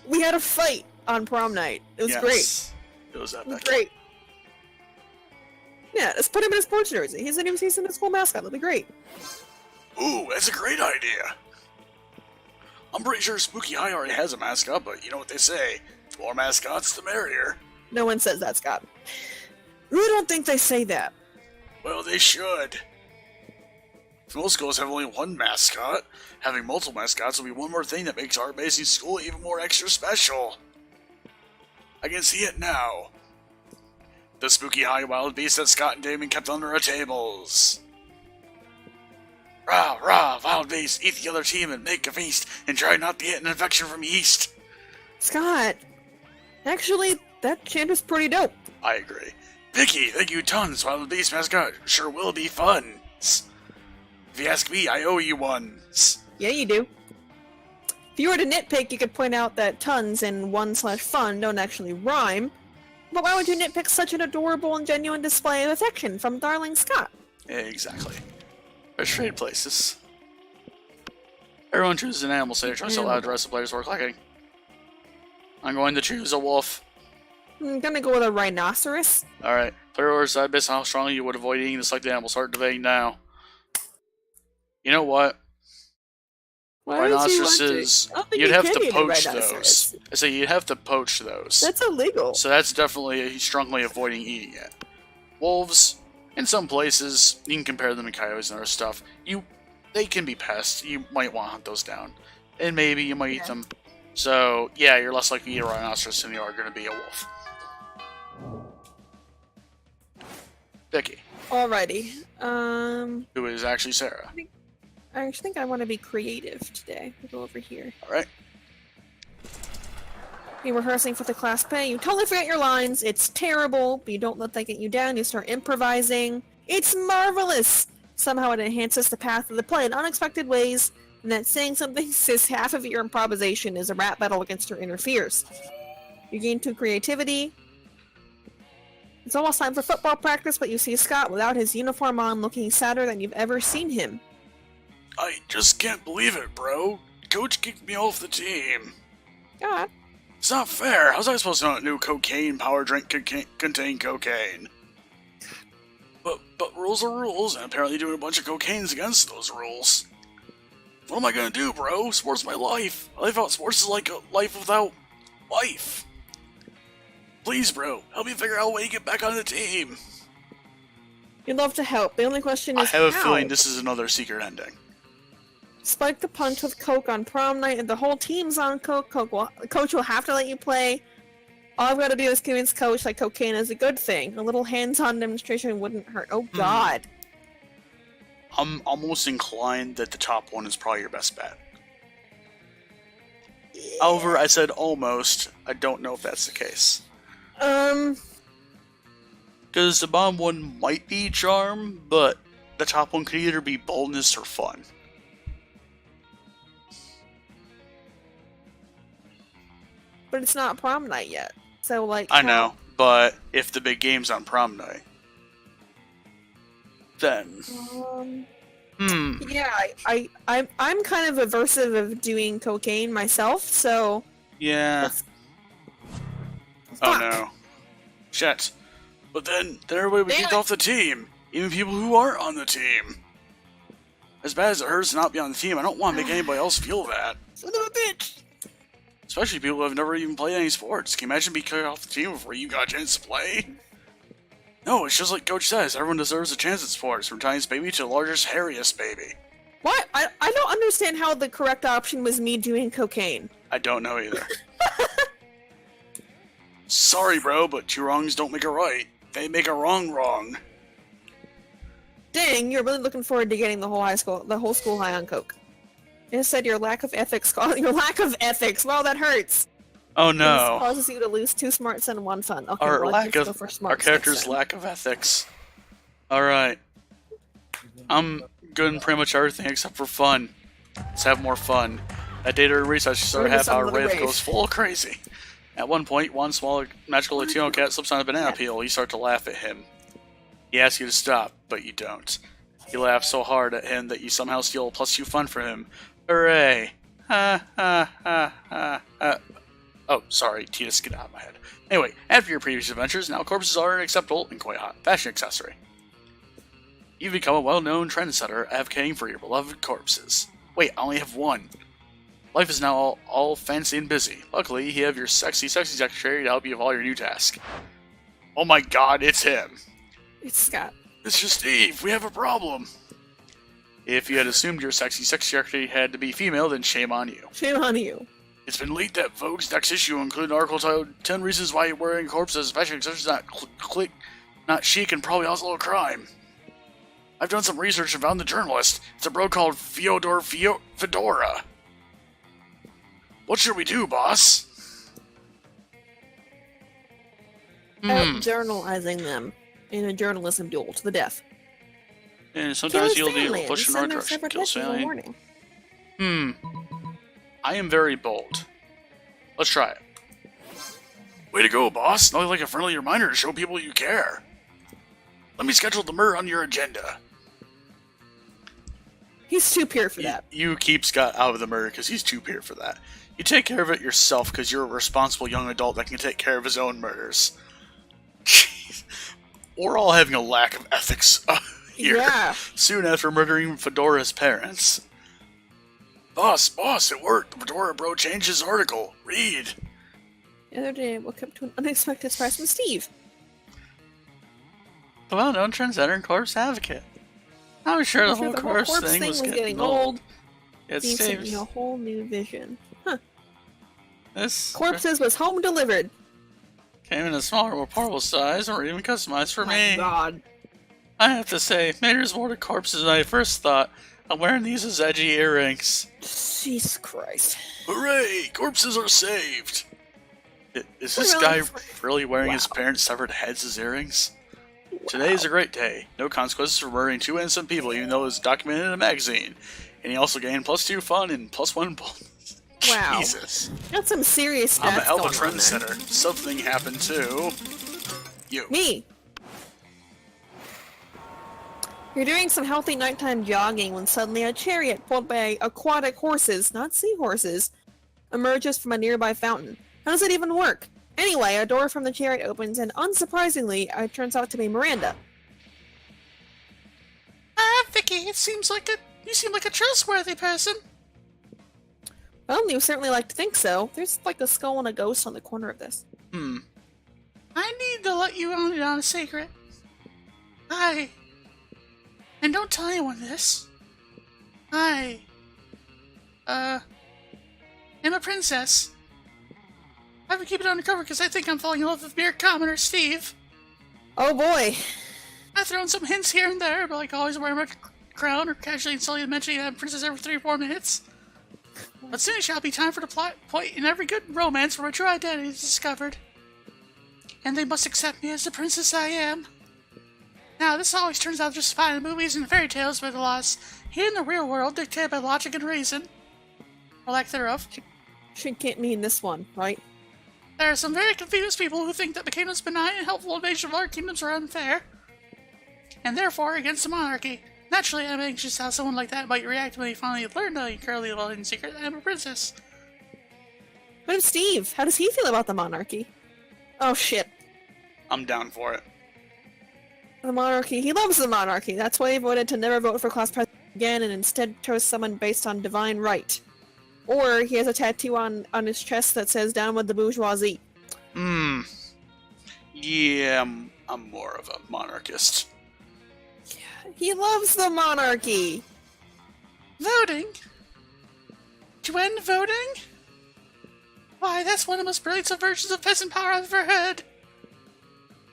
We had a fight on prom night. It was great. It was epic. It was great. Yeah, let's put him in a sports jersey. He's the new season of school mascot. It'll be great. Ooh, that's a great idea. I'm pretty sure Spooky High already has a mascot, but you know what they say. The more mascots, the merrier. No one says that, Scott. I really don't think they say that. Well, they should. If most schools have only one mascot, having multiple mascots will be one more thing that makes our basic school even more extra special. I can see it now. The spooky high wild beast that Scott and Damon kept under our tables. Rah, rah, wild beast, eat the other team and make a feast, and try not to get an infection from yeast. Scott, actually, That chant is pretty dope. I agree. Vicky, thank you tons. While the Beast mascot sure will be fun. If you ask me, I owe you one. Yeah, you do. If you were to nitpick, you could point out that tons and 1/fun don't actually rhyme. But why would you nitpick such an adorable and genuine display of affection from darling Scott? Yeah, exactly. There's trade places. Everyone chooses an animal, so your choice allowed the rest of the players work clicking. I'm going to choose a wolf. I'm gonna go with a rhinoceros. Alright, player orders decide based on how strongly you would avoid eating the selected animal. Start debating now. You know what? Rhinoceroses, you'd have to poach those. I say you'd have to poach those. That's illegal. So that's definitely strongly avoiding eating it. Wolves, in some places, you can compare them to coyotes and other stuff. They can be pests. You might want to hunt those down. And maybe you might eat them. So, yeah, you're less likely to eat a rhinoceros than you are going to be a wolf. Vicky. Alrighty. Who is actually Sarah. I think I want to be creative today. We'll go over here. Alright. You're rehearsing for the class play. You totally forget your lines. It's terrible, but you don't let that get you down. You start improvising. It's marvelous! Somehow it enhances the path of the play in unexpected ways, and that saying something says half of your improvisation is a rap battle against your inner fears. You gain 2 creativity. It's almost time for football practice, but you see Scott without his uniform on, looking sadder than you've ever seen him. I just can't believe it, bro. Coach kicked me off the team. God. It's not fair. How's I supposed to know that new cocaine power drink contain cocaine? But rules are rules, and apparently doing a bunch of cocaine's against those rules. What am I gonna do, bro? Sports is my life. I thought sports is like a life without life. Please, bro, help me figure out a way to get back on the team. You'd love to help. The only question is I have how? a feeling this is another secret ending. Spike the punch with Coke on prom night, and the whole team's on Coke. Coach will have to let you play. All I've got to do is convince Coach that cocaine is a good thing. A little hands-on demonstration wouldn't hurt. Oh, God. I'm almost inclined that the top one is probably your best bet. However, I said almost. I don't know if that's the case. Because the bottom one might be charm, but the top one could either be boldness or fun. But it's not prom night yet. So, like... I know, but if the big game's on prom night, then... Yeah, I'm kind of aversive of doing cocaine myself, so... Yeah. Oh no. Shit. But then everybody would kick off the team. Even people who aren't on the team. As bad as it hurts to not be on the team, I don't want to make anybody else feel that. Son of a bitch! Especially people who have never even played any sports. Can you imagine being kicked off the team before you got a chance to play? No, it's just like Coach says, everyone deserves a chance at sports, from tiniest baby to the largest, hairiest baby. What? I don't understand how the correct option was me doing cocaine. I don't know either. Sorry, bro, but 2 wrongs don't make a right. They make a wrong. Dang, you're really looking forward to getting the whole school high on coke. Instead, your lack of ethics, wow, that hurts. Oh no. This causes you to lose 2 smarts and 1 fun. Okay, Our character's lack of ethics. Alright. I'm good in pretty much everything except for fun. Let's have more fun. That data research started half-hour rave goes full crazy. At one point, one small magical Latino cat slips on a banana peel. You start to laugh at him. He asks you to stop, but you don't. You laugh so hard at him that you somehow steal a +2 fun for him. Hooray! Ha ha ha ha ha. Oh, sorry, Titus, get out of my head. Anyway, after your previous adventures, now corpses are an acceptable and quite hot fashion accessory. You've become a well-known trendsetter advocating for your beloved corpses. Wait, I only have 1. Life is now all fancy and busy. Luckily, you have your sexy secretary to help you with all your new tasks. Oh my god, it's him! It's Scott. Mr. Steve, we have a problem! If you had assumed your sexy secretary had to be female, then shame on you. Shame on you. It's been leaked that Vogue's next issue included an article titled 10 Reasons Why Wearing Corpses as Fashion Accessories not chic and probably also a crime. I've done some research and found the journalist. It's a bro called Fyodor Fedora. What should we do, boss? Out journalizing them in a journalism duel to the death. And sometimes Kill you'll his deal family with pushing and our send their direction. separate Kill his heads with a family. warning. I am very bold. Let's try it. Way to go, boss. Nothing like a friendly reminder to show people you care. Let me schedule the murder on your agenda. He's too pure for that. You keep Scott out of the murder because he's too pure for that. You take care of it yourself because you're a responsible young adult that can take care of his own murders. Jeez. We're all having a lack of ethics here. Yeah. Soon after murdering Fedora's parents. Boss, it worked. The Fedora bro changed his article. Read. The other day, I woke up to an unexpected surprise from Steve. The well-known trendsetter and corpse advocate. I was sure the whole corpse thing was getting old. It's Steve sent me a whole new vision. Huh. This Corpses was home delivered. came in a smaller, more portable size, or even customized for me. My God. I have to say, matters more to corpses than I first thought. I'm wearing these as edgy earrings. Jesus Christ. Hooray! Corpses are saved! Is this Really? guy really wearing his Wow. parents' severed heads as earrings? Wow. Today is a great day. No consequences for murdering 2 innocent people, even though it was documented in a magazine. And he also gained +2 fun and +1 bonus. Wow. Jesus. Got some serious stats I'm a hell of a going on there. trendsetter. Something happened to you. Me. You're doing some healthy nighttime jogging when suddenly a chariot pulled by aquatic horses, not seahorses, emerges from a nearby fountain. How does it even work? Anyway, a door from the chariot opens and, unsurprisingly, it turns out to be Miranda. Vicky, you seem like a trustworthy person. Well, you certainly like to think so. There's like a skull and a ghost on the corner of this. I need to let you in on a secret. And don't tell anyone this. I am a princess. I've been keeping it undercover because I think I'm falling in love with mere commoner Steve. Oh boy. I've thrown some hints here and there, but like always wearing a crown or casually insulting mentioning that I'm a princess every 3 or 4 minutes. But soon it shall be time for the plot point in every good romance where my true identity is discovered. And they must accept me as the princess I am. Now, this always turns out just fine in movies and fairy tales, but alas, here in the real world, dictated by logic and reason, or lack thereof, Should can't mean this one, right? there are some very confused people who think that the kingdom's benign and helpful invasion of our kingdoms are unfair, and therefore against the monarchy. Naturally, I'm anxious how someone like that might react when he finally learned that he currently well in secret that I'm a princess. What of Steve? How does he feel about the monarchy? Oh shit. I'm down for it. The monarchy. He loves the monarchy. That's why he voted to never vote for class president again and instead chose someone based on divine right. Or he has a tattoo on his chest that says down with the bourgeoisie. Yeah, I'm more of a monarchist. He loves the monarchy! Voting? To end voting? Why, that's one of the most brilliant subversions of peasant power I've ever heard.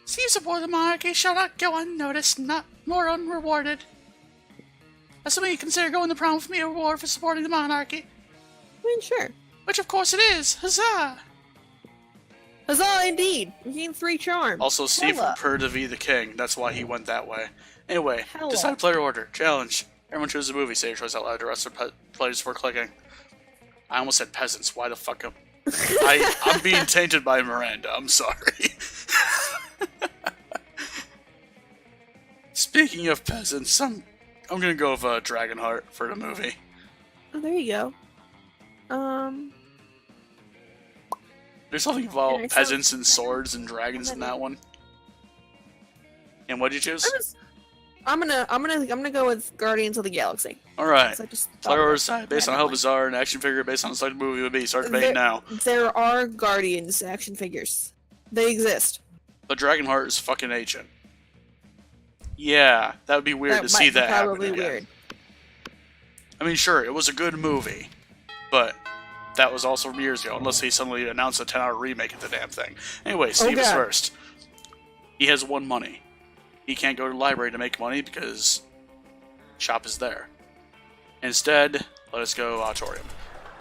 Steve's support of the monarchy shall not go unnoticed, not more unrewarded. Assuming you consider going to prom with me a reward for supporting the monarchy. I mean, sure. Which of course it is. Huzzah! Huzzah, indeed! We gained 3 charms. Also, Steve Hella. preferred to be the king. That's why he went that way. Anyway, Hella. decide player order. Challenge. Everyone chooses a movie. Say your choice out loud. The rest of players before clicking. I almost said peasants. Why the fuck am I'm being tainted by Miranda. I'm sorry. Speaking of peasants, I'm gonna go with Dragonheart for the movie. Oh, there you go. There's something about Yeah, peasants and swords and dragons in that one. And what'd you choose? I'm gonna go with Guardians of the Galaxy. Alright. 'Cause I just thought Player of order it side based on how randomly. bizarre an action figure based on the select movie would be. Start debating now. There are Guardians action figures. They exist. But Dragonheart is fucking ancient. Yeah, that would be weird to see that happen Probably again. weird. I mean, sure, it was a good movie, but that was also from years ago, unless he suddenly announced a 10-hour remake of the damn thing. Anyway, Steve is God. first. He has 1 money. He can't go to the library to make money because shop is there. Instead, let us go auditorium.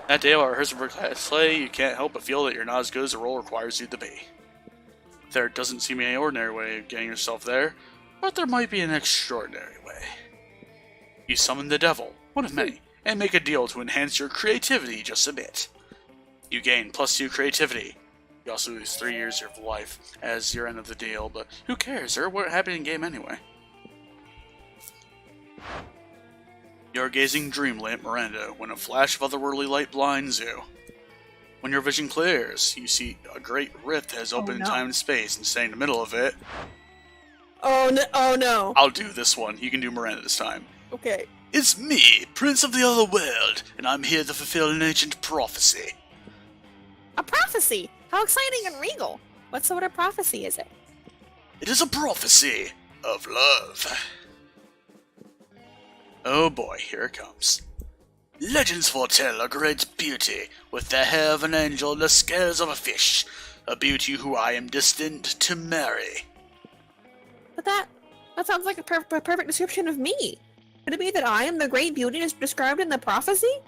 That day while rehearsing for class play, you can't help but feel that you're not as good as the role requires you to be. There doesn't seem any ordinary way of getting yourself there, but there might be an extraordinary way. You summon the devil, one of many, and make a deal to enhance your creativity just a bit. You gain +2 creativity. You also lose 3 years of life as your end of the deal, but who cares? They're what happened in game anyway. You're gazing dreamily at Miranda when a flash of otherworldly light blinds you. When your vision clears, you see a great rift has opened in time and space, and standing in the middle of it... Oh no! Oh no! I'll do this one. You can do Miranda this time. Okay. It's me, Prince of the Other World, and I'm here to fulfill an ancient prophecy. A prophecy? How exciting and regal! What sort of prophecy is it? It is a prophecy of love. Oh boy, here it comes. Legends foretell a great beauty, with the hair of an angel and the scales of a fish. A beauty who I am destined to marry. But that sounds like a perfect description of me. Could it be that I am the great beauty as described in the prophecy?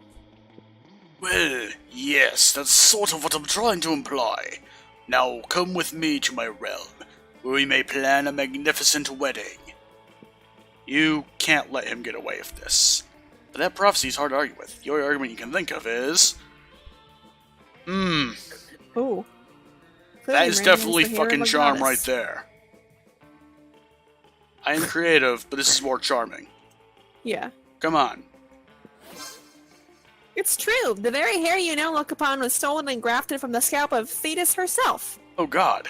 Well, yes, that's sort of what I'm trying to imply. Now come with me to my realm, where we may plan a magnificent wedding. You can't let him get away with this. But that prophecy is hard to argue with. The only argument you can think of is... Ooh. That is definitely fucking charm right there. I am creative, but this is more charming. Yeah. Come on. It's true. The very hair you now look upon was stolen and grafted from the scalp of Thetis herself. Oh god.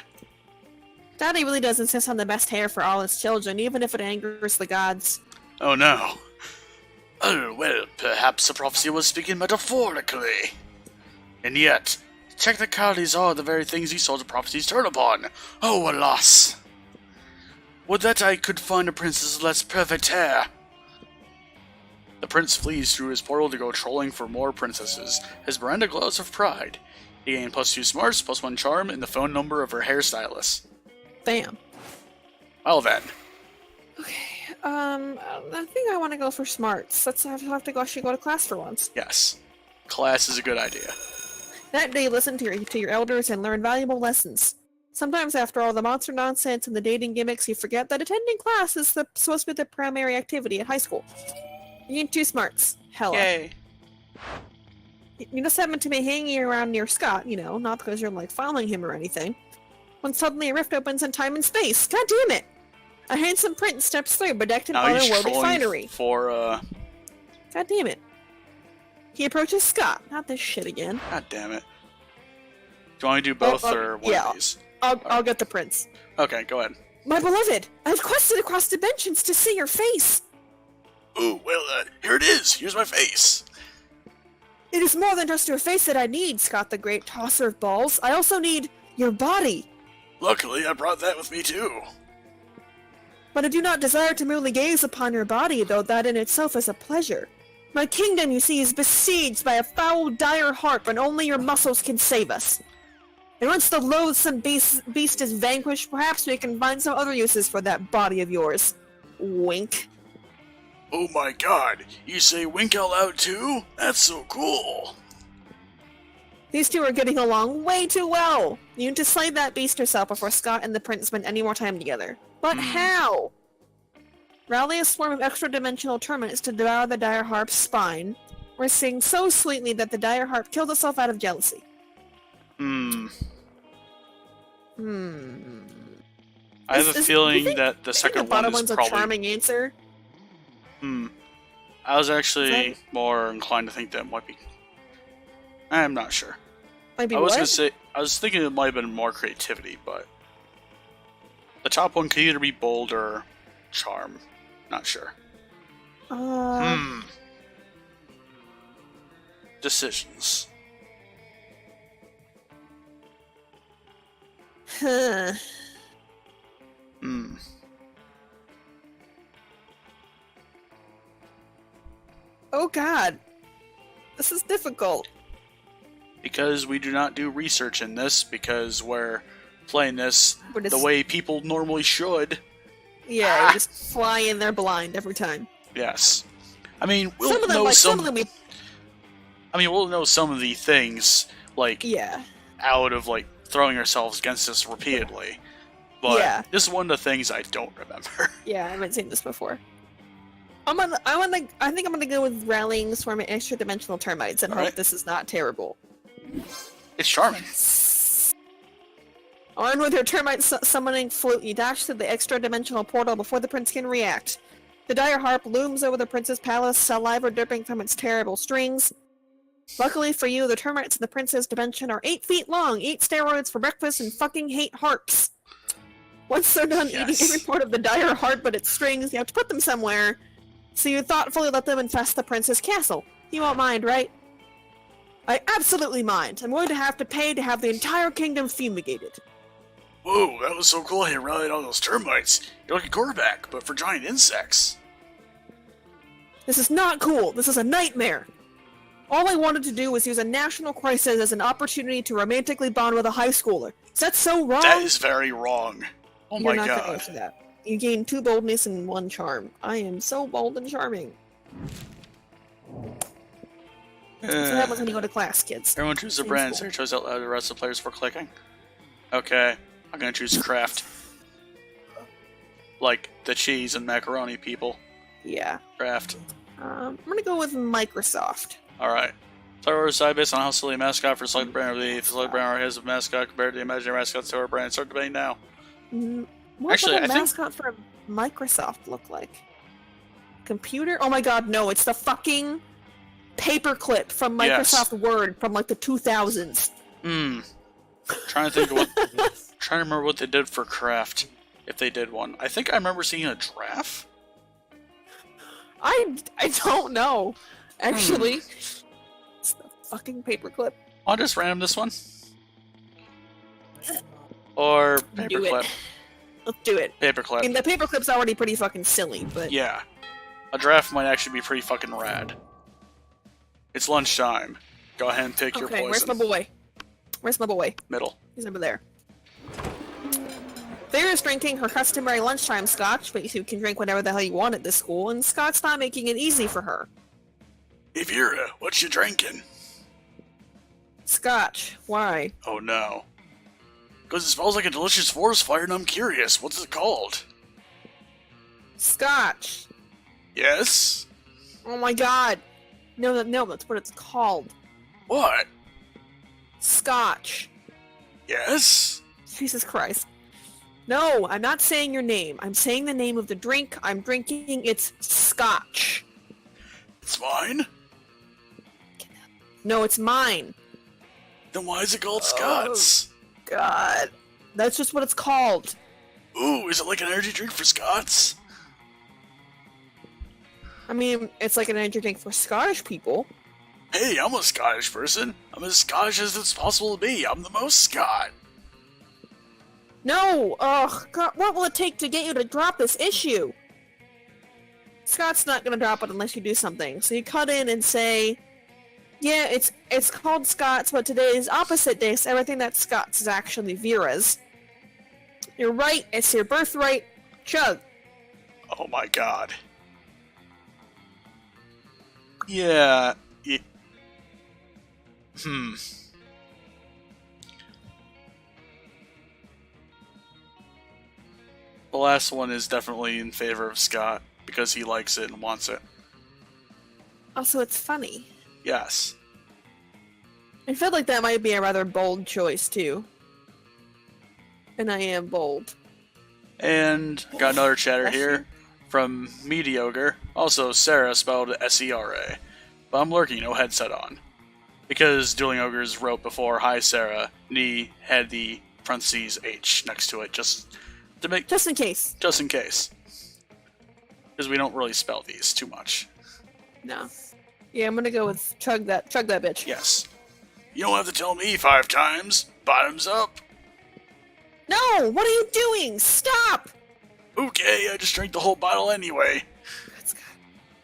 Daddy really does insist on the best hair for all his children, even if it angers the gods. Oh no. Oh, well, perhaps the prophecy was speaking metaphorically. And yet, technicalities are the very things these sorts of prophecies turn upon. Oh, alas. Would that I could find a princess with less perfect hair. The prince flees through his portal to go trolling for more princesses. His Miranda glows with pride. He gained +2 smarts, +1 charm, and the phone number of her hairstylist. Bam. Well then. Okay, I think I want to go for smarts. Let's have to actually go to class for once. Yes. Class is a good idea. That day, listen to your elders and learn valuable lessons. Sometimes, after all the monster nonsense and the dating gimmicks, you forget that attending class is supposed to be the primary activity at high school. You need 2 smarts. Hella. Yay. You just happen to be hanging around near Scott, you know, not because you're, like, following him or anything. When suddenly a rift opens in time and space. God damn it! A handsome prince steps through, bedecked in otherworldly finery. God damn it. He approaches Scott. Not this shit again. God damn it. Do you want to do both or one of these? I'll get the prince. Okay, go ahead. My beloved, I've quested across dimensions to see your face. Ooh, well, here it is. Here's my face. It is more than just your face that I need, Scott the Great Tosser of Balls. I also need your body. Luckily, I brought that with me, too. But I do not desire to merely gaze upon your body, though that in itself is a pleasure. My kingdom, you see, is besieged by a foul, dire harp, and only your muscles can save us. And once the loathsome beast is vanquished, perhaps we can find some other uses for that body of yours. Wink. Oh my god, you say wink out loud too? That's so cool. These two are getting along way too well. You need to slay that beast yourself before Scott and the prince spend any more time together. But how? Rally a swarm of extra-dimensional termites to devour the dire harp's spine, or sing so sweetly that the dire harp killed itself out of jealousy. I have a feeling that the second one is probably... a charming answer? I was actually more inclined to think that might be... I'm not sure. Might be I was what? gonna say... I was thinking it might have been more creativity, but... The top one could either be bold or charm. Not sure. Decisions. Huh. Oh god. This is difficult. Because we do not do research in this, because we're playing this the way people normally should. Yeah, you just fly in there blind every time. Yes. I mean, we'll know some of the things, like, out of, like, throwing ourselves against this repeatedly. but Yeah. this is one of the things I don't remember. Yeah, I haven't seen this before. I think I'm gonna go with rallying swarm of extra dimensional termites and hope Alright. this is not terrible. It's charming. On with your termite summoning flute, you dash through the extra dimensional portal before the prince can react. The dire harp looms over the prince's palace, saliva dripping from its terrible strings. Luckily for you, the termites in the prince's dimension are 8 feet long, eat steroids for breakfast, and fucking hate harps. Once they're done eating every part of the dire harp but its strings, you have to put them somewhere. So you thoughtfully let them infest the prince's castle. You won't mind, right? I absolutely mind. I'm going to have to pay to have the entire kingdom fumigated. Whoa, that was so cool. He rallied all those termites. You're like a quarterback, but for giant insects. This is not cool. This is a nightmare. All I wanted to do was use a national crisis as an opportunity to romantically bond with a high schooler. Is that so wrong? That is very wrong. Oh You're my not gonna god. answer that. You gain 2 boldness and 1 charm. I am so bold and charming. So that happens when you go to class, kids. Everyone chooses a Same brand, school. so you chose out loud the rest of the players for clicking. Okay, I'm gonna choose craft. Like the cheese and macaroni people. Yeah. Craft. I'm gonna go with Microsoft. Alright. Player order side based on how silly a mascot for select brand of the select brand or his mascot compared to the imaginary mascots to our brand. Start debating now. What Actually, would a I think- mascot for Microsoft look like? Computer? Oh my god, no, it's the fucking paperclip from Microsoft Word from like the 2000s. Trying to think of what trying to remember what they did for craft. If they did one. I think I remember seeing a giraffe. I don't know. Actually. It's the fucking paperclip. I'll just random this one. Or Do paperclip. it. Let's do it. I Paperclip. mean, the paperclip's already pretty fucking silly, but... Yeah. A giraffe might actually be pretty fucking rad. It's lunchtime. Go ahead and pick your Okay, poison. where's my boy? Where's my boy? Middle. He's over there. Vera's drinking her customary lunchtime scotch, but you can drink whatever the hell you want at this school, and Scott's not making it easy for her. Hey Vera, what you drinking? Scotch. Why? Oh no. Because it smells like a delicious forest fire and I'm curious. What's it called? Scotch. Yes? Oh my god. No, that's what it's called. What? Scotch. Yes? Jesus Christ. No, I'm not saying your name. I'm saying the name of the drink I'm drinking. It's Scotch. It's mine? No, it's mine. Then why is it called Scots? God. That's just what it's called. Ooh, is it like an energy drink for Scots? I mean, it's like an energy drink for Scottish people. Hey, I'm a Scottish person. I'm as Scottish as it's possible to be. I'm the most Scot. No! Ugh, God, what will it take to get you to drop this issue? Scott's not gonna drop it unless you do something. So you cut in and say, yeah, it's called Scott's, but today is opposite day, so everything that's Scott's is actually Vera's. You're right, it's your birthright. Chug. Oh my god. Yeah. The last one is definitely in favor of Scott because he likes it and wants it. Also, it's funny. Yes. I feel like that might be a rather bold choice, too. And I am bold. And got another chatter Bless here you. from Mediocre. Also, Sarah spelled S-E-R-A. But I'm lurking, no headset on. Because Dueling Ogres wrote before, hi Sarah, and he had the parentheses H next to it, just to make... Just in case. Just in case. Because we don't really spell these too much. No. Yeah, I'm gonna go with chug that bitch. Yes. You don't have to tell me 5 times. Bottoms up. No! What are you doing? Stop! Okay, I just drank the whole bottle anyway.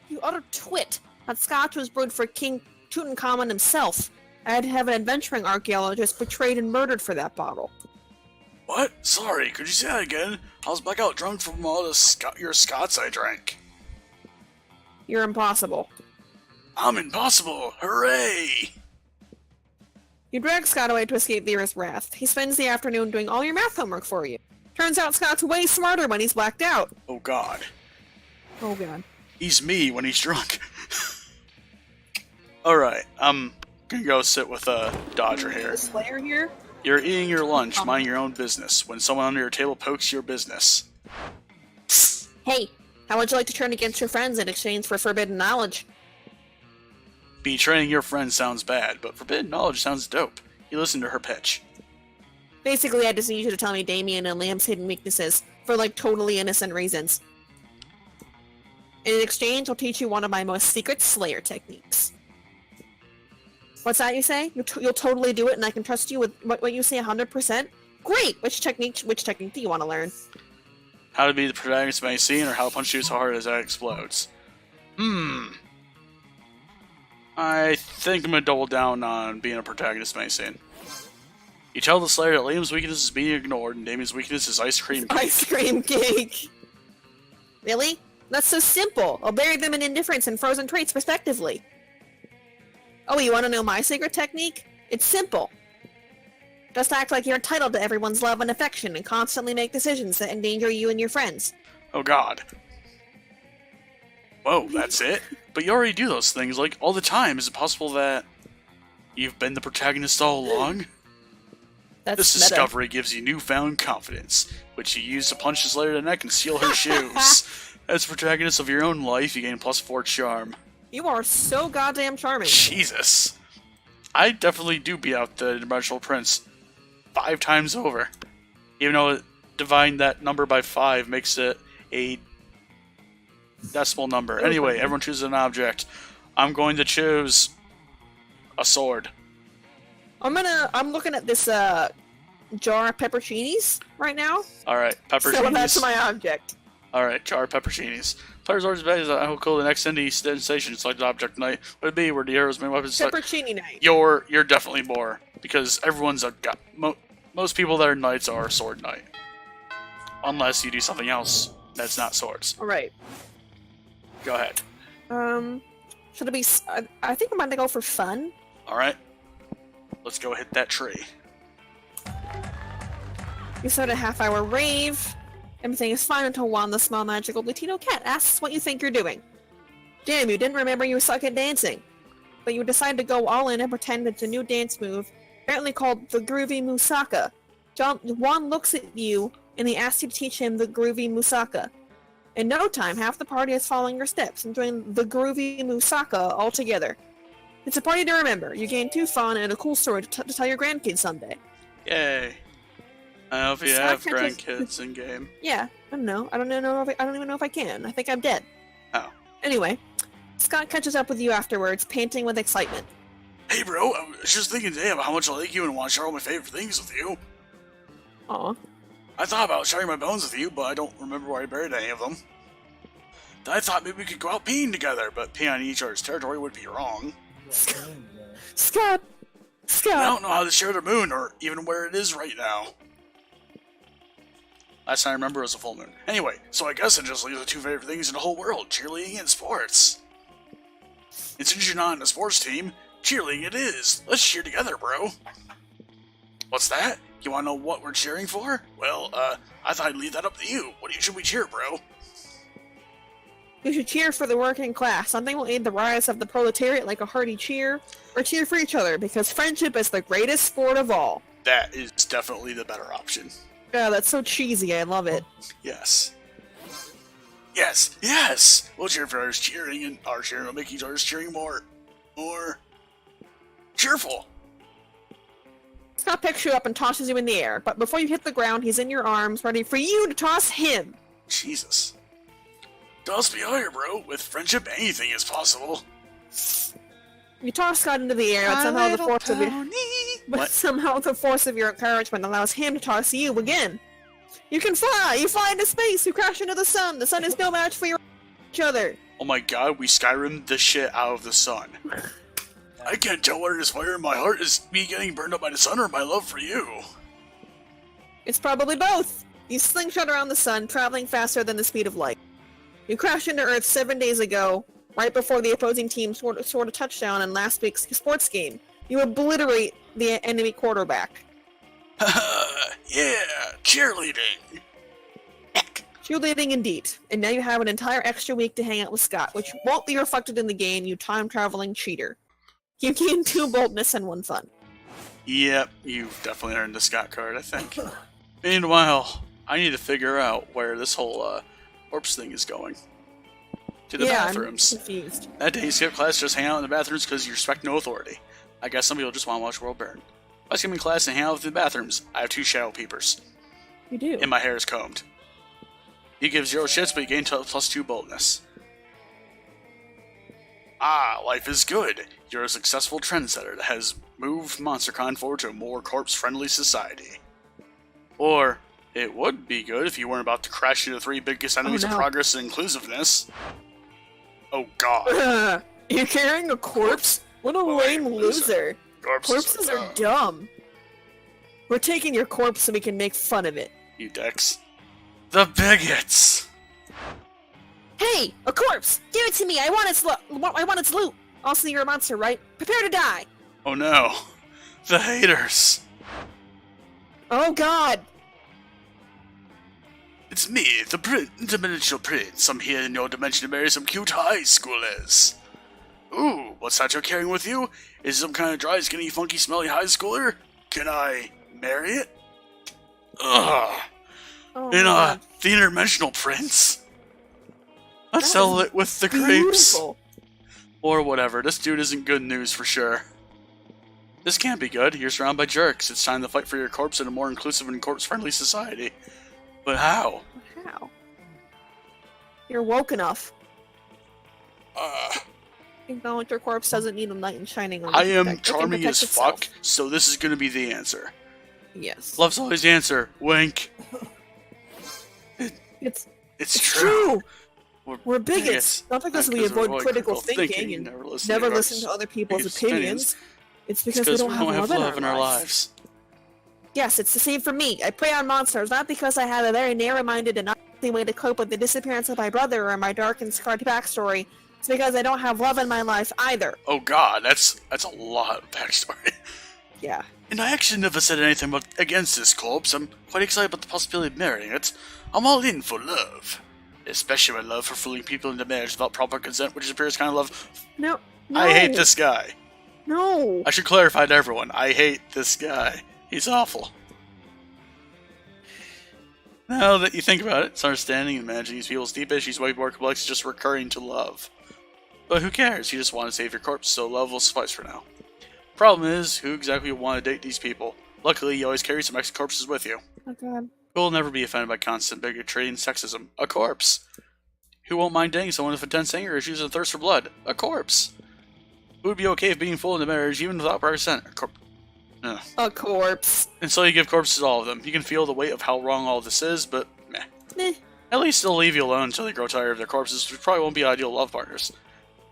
You utter twit. That scotch was brewed for King Tutankhamun himself. I had to have an adventuring archaeologist betrayed and murdered for that bottle. What? Sorry, could you say that again? I was blackout drunk from all the your Scots I drank. You're impossible. I'm impossible! Hooray! You drag Scott away to escape Vera's wrath. He spends the afternoon doing all your math homework for you. Turns out Scott's way smarter when he's blacked out. Oh god. Oh god. He's me when he's drunk. Alright, I'm gonna go sit with Dodger here. The Slayer here? You're eating your lunch, minding your own business, when someone under your table pokes your business. Hey, how would you like to turn against your friends in exchange for forbidden knowledge? Betraying your friend sounds bad, but forbidden knowledge sounds dope. You listen to her pitch. Basically, I just need you to tell me Damien and Liam's hidden weaknesses for, like, totally innocent reasons. In exchange, I'll teach you one of my most secret Slayer techniques. What's that you say? You'll totally do it and I can trust you with what you say 100%? Great! Which technique do you want to learn? How to be the protagonist of any scene, or how to punch you so hard as that explodes. I think I'm gonna double down on being a protagonist of any scene. You tell the Slayer that Liam's weakness is being ignored, and Damien's weakness is ice cream cake. Ice cream cake! Really? That's so simple! I'll bury them in indifference and frozen traits, respectively. Oh, you want to know my secret technique? It's simple. Just act like you're entitled to everyone's love and affection, and constantly make decisions that endanger you and your friends. Oh god. Whoa, that's it? But you already do those things, like, all the time. Is it possible that you've been the protagonist all along? That's This meta. discovery gives you newfound confidence, which you use to punch the Slayer in the neck and steal her shoes. As protagonist of your own life, you gain +4 charm. You are so goddamn charming. Jesus. I definitely do beat out the Dimensional Prince 5 times over. Even though dividing that number by 5 makes it a decimal number. Anyway, everyone chooses an object. I'm going to choose a sword. I'm looking at this jar of pepperoncinis right now. Alright, pepperoncinis. So that's my object. Alright, jar of pepperoncinis. Player's orders bad is that I will call the next indie station selected object tonight. Would it be where the heroes main weapons Peppercini night. You're definitely more. Because everyone's a most people that are knights are sword knight. Unless you do something else that's not swords. Alright. Go ahead. Should it be... I think I'm going to go for fun. Alright. Let's go hit that tree. You start a half-hour rave. Everything is fine until Juan, the small magical Latino cat, asks what you think you're doing. Damn, you didn't remember you suck at dancing. But you decide to go all in and pretend it's a new dance move, apparently called the Groovy Musaka. Juan looks at you, and he asks you to teach him the Groovy Musaka. In no time, half the party is following your steps, enjoying the Groovy Musaka all together. It's a party to remember. You gain 2 fun and a cool story to tell your grandkids someday. Yay. I hope you Scott have catches- grandkids in game. Yeah, I don't know. I don't even know if I can. I think I'm dead. Oh. Anyway, Scott catches up with you afterwards, panting with excitement. Hey bro, I was just thinking today about how much I like you and want to share all my favorite things with you. Aw. I thought about sharing my bones with you, but I don't remember where I buried any of them. Then I thought maybe we could go out peeing together, but peeing on each other's territory would be wrong. Scott! I don't know how to share the moon, or even where it is right now. Last time I remember was a full moon. Anyway, so I guess it just leaves the 2 favorite things in the whole world, cheerleading and sports. And since you're not in a sports team, cheerleading it is. Let's cheer together, bro. What's that? You wanna know what we're cheering for? Well, I thought I'd leave that up to you. What should we cheer, bro? You should cheer for the working class. Something will aid the rise of the proletariat like a hearty cheer. Or cheer for each other, because friendship is the greatest sport of all. That is definitely the better option. Yeah, that's so cheesy. I love it. Yes. Yes, yes! We'll cheer for others cheering, and our cheering will make each other's cheering more cheerful. Scott picks you up and tosses you in the air, but before you hit the ground, he's in your arms, ready for you to toss him. Jesus. Toss me higher, bro. With friendship, anything is possible. You toss Scott into the air, and somehow the force of your encouragement allows him to toss you again. You can fly! You fly into space! You crash into the sun! The sun is no match for each other! Oh my god, we Skyrim the shit out of the sun. I can't tell whether this fire in my heart is me getting burned up by the sun or my love for you. It's probably both! You slingshot around the sun, traveling faster than the speed of light. You crashed into Earth 7 days ago, right before the opposing team scored a touchdown in last week's sports game. You obliterate the enemy quarterback. Yeah, cheerleading. Cheerleading indeed. And now you have an entire extra week to hang out with Scott, which won't be reflected in the game, you time-traveling cheater. You gain 2 boldness and 1 fun. Yep, you've definitely earned the Scott card, I think. Meanwhile, I need to figure out where this whole corpse thing is going. To the bathrooms. I'm confused. That day you skip class, just hang out in the bathrooms because you respect no authority. I guess some people just want to watch the world burn. If I skip in class and hang out in the bathrooms, I have 2 shadow peepers. You do. And my hair is combed. You give 0 shits, but you gain plus 2 boldness. Ah, life is good. You're a successful trendsetter that has moved MonsterCon forward to a more corpse-friendly society. Or, it would be good if you weren't about to crash into the 3 biggest enemies of progress and inclusiveness. Oh god. You're carrying a corpse? What a lame loser. Corpses are dumb. We're taking your corpse so we can make fun of it. You dicks. The bigots! Hey! A corpse! Give it to me! I want its loot! Also, you're a monster, right? Prepare to die! Oh no. The haters. Oh god! It's me, the interdimensional prince. I'm here in your dimension to marry some cute high schoolers. Ooh, what's that you're carrying with you? Is it some kind of dry, skinny, funky, smelly high schooler? Can I marry it? Ugh. Oh, The interdimensional prince? Let's sell it with the grapes. Beautiful. Or whatever, this dude isn't good news for sure. This can't be good. You're surrounded by jerks. It's time to fight for your corpse in a more inclusive and corpse-friendly society. But how? How? You're woke enough. Acknowledge your corpse doesn't need a knight in shining on I am charming as fuck, so this is gonna be the answer. Yes. Love's always the answer. Wink. It's It's true. We're bigots. Not because we avoid critical thinking and never listen to other people's opinions. It's because we don't have love in our lives. Yes, it's the same for me. I prey on monsters, not because I have a very narrow-minded and unhealthy way to cope with the disappearance of my brother or my dark and scarred backstory. It's because I don't have love in my life either. Oh god, that's a lot of backstory. Yeah. And I actually never said anything against this corpse. I'm quite excited about the possibility of marrying it. I'm all in for love. Especially my love for fooling people into marriage without proper consent, which appears kind of love. No. I hate this guy. No. I should clarify to everyone, I hate this guy. He's awful. Now that you think about it, it's understanding and managing these people's deep issues way more complex just recurring to love. But who cares? You just want to save your corpse, so love will suffice for now. Problem is, who exactly would want to date these people? Luckily, you always carry some extra corpses with you. Oh god. Who will never be offended by constant bigotry and sexism? A corpse. Who won't mind dating someone with intense anger issues and thirst for blood? A corpse. Who would be okay with being full into marriage even without prior consent? A corpse. And so you give corpses to all of them. You can feel the weight of how wrong all this is, but meh. Meh. At least they'll leave you alone until they grow tired of their corpses, which probably won't be ideal love partners.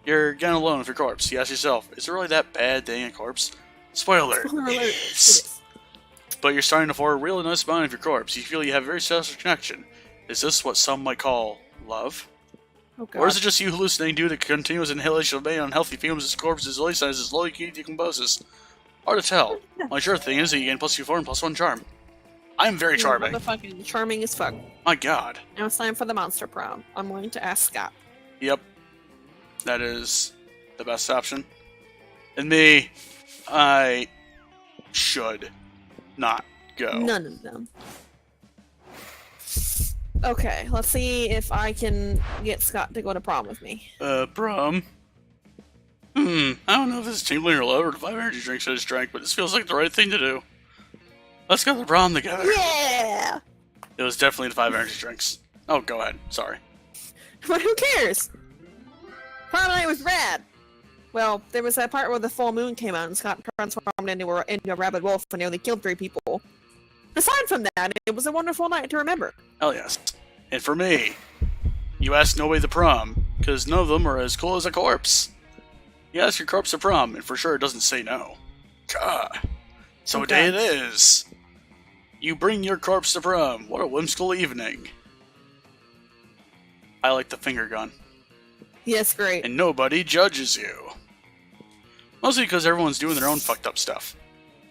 You're getting alone with your corpse. You ask yourself, is it really that bad dating a corpse? Spoiler alert. It is. But you're starting to form a real nice bond of your corpse. You feel you have a very special connection. Is this what some might call love? Oh god. Or is it just you hallucinating due to continuous inhalation of many unhealthy fumes as corpses release as it slowly decomposes? Hard to tell. My sure thing is that you gain plus 2 and plus 1 charm. I'm very charming. Motherfucking charming as fuck. My god. Now it's time for the monster prom. I'm going to ask Scott. Yep. That is the best option. And me, I should not go. None of them. Okay, let's see if I can get Scott to go to prom with me. Prom? I don't know if this is tingling or low or the 5 energy drinks I just drank, but this feels like the right thing to do. Let's go to the prom together. Yeah! It was definitely the 5 energy drinks. Oh, go ahead. Sorry. But who cares? Prom night was rad! Well, there was that part where the full moon came out and Scott transformed into a rabid wolf and nearly killed 3 people. Aside from that, it was a wonderful night to remember. Hell yes. And for me, you ask nobody to prom, because none of them are as cool as a corpse. You ask your corpse to prom, and for sure it doesn't say no. God. So Okay. a day it is. You bring your corpse to prom. What a whimsical evening. I like the finger gun. Yes, great. And nobody judges you. Mostly because everyone's doing their own fucked up stuff.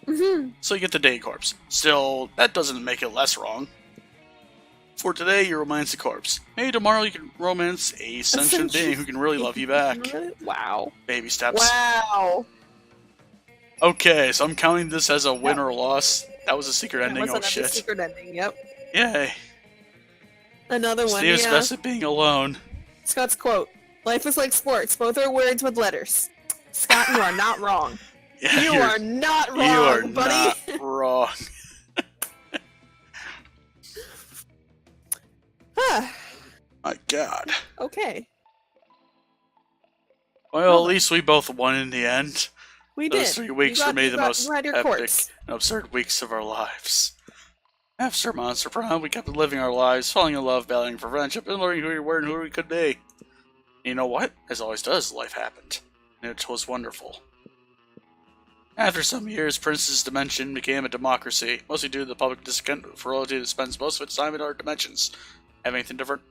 Mm-hmm. So you get the day corpse. Still, that doesn't make it less wrong. For today, you romance a corpse. Maybe tomorrow you can romance a sentient being who can really love you back. Wow. Baby steps. Wow. Okay, so I'm counting this as a win or loss. That was a secret ending. That was Oh another shit. secret ending. Yep. Yay. Another one. Steve's Yeah. best at being alone. Scott's quote: "Life is like sports. Both are words with letters." Scott, you are not wrong. Yeah, You are not wrong, you are buddy. not wrong. My God. Okay. Well, at least we both won in the end. We Those did. 3 weeks were maybe the most you had your epic courts. and absurd weeks of our lives. After Monster Prom, we kept living our lives, falling in love, battling for friendship, and learning who we were and who we could be. You know what? As always does, life happened. And it was wonderful. After some years, Prince's dimension became a democracy, mostly due to the public discontent for royalty that spends most of its time in our dimensions. Have anything different?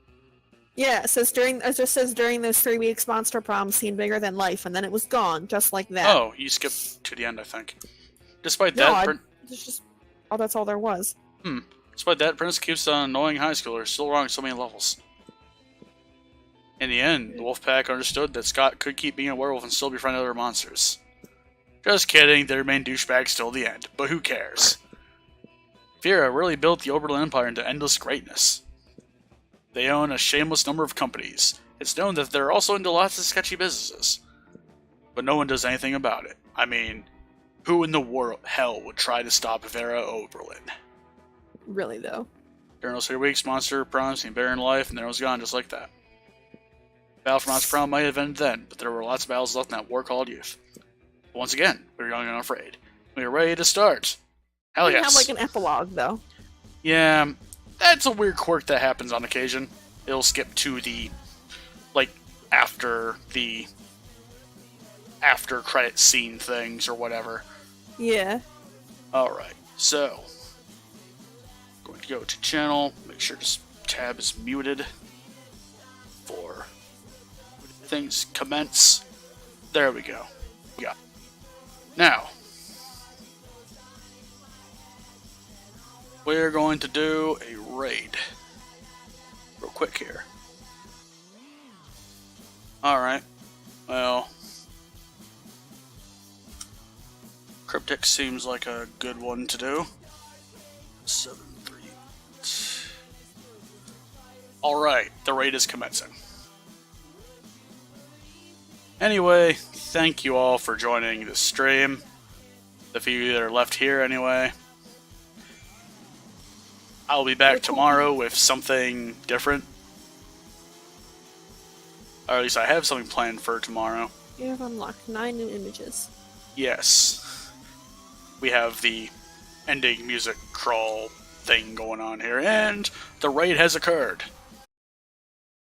Yeah, it just says during those 3 weeks, Monster Prom seemed bigger than life, and then it was gone, just like that. Oh, you skipped to the end, I think. Despite No, that, it's just... Oh, that's all there was. Despite that, Prince keeps on annoying high schoolers, still wrong so many levels. In the end, the Wolfpack understood that Scott could keep being a werewolf and still befriend other monsters. Just kidding, they remain douchebags till the end, but who cares? Vera really built the Oberlin Empire into endless greatness. They own a shameless number of companies. It's known that they're also into lots of sketchy businesses. But no one does anything about it. I mean, who in the hell would try to stop Vera Oberlin? Really, though. During those 3 weeks, Monster Prom seemed bare in life, and then it was gone just like that. Battle for Monster Prom might have ended then, but there were lots of battles left in that war called youth. But once again, we were young and unafraid. We were ready to start. Hell We yes. have like an epilogue, though. Yeah, that's a weird quirk that happens on occasion. It'll skip to the, like, after credit scene things or whatever. Yeah. Alright, so, going to go to channel, make sure this tab is muted for things commence. There we go. Yeah. Now, we're going to do a raid. Real quick here. Alright. Well, Cryptic seems like a good one to do. 7, 3. Alright, the raid is commencing. Anyway, thank you all for joining the stream. The few that are left here, anyway. I'll be back tomorrow with something different. Or at least I have something planned for tomorrow. You have unlocked 9 new images. Yes. We have the ending music crawl thing going on here, and the raid has occurred.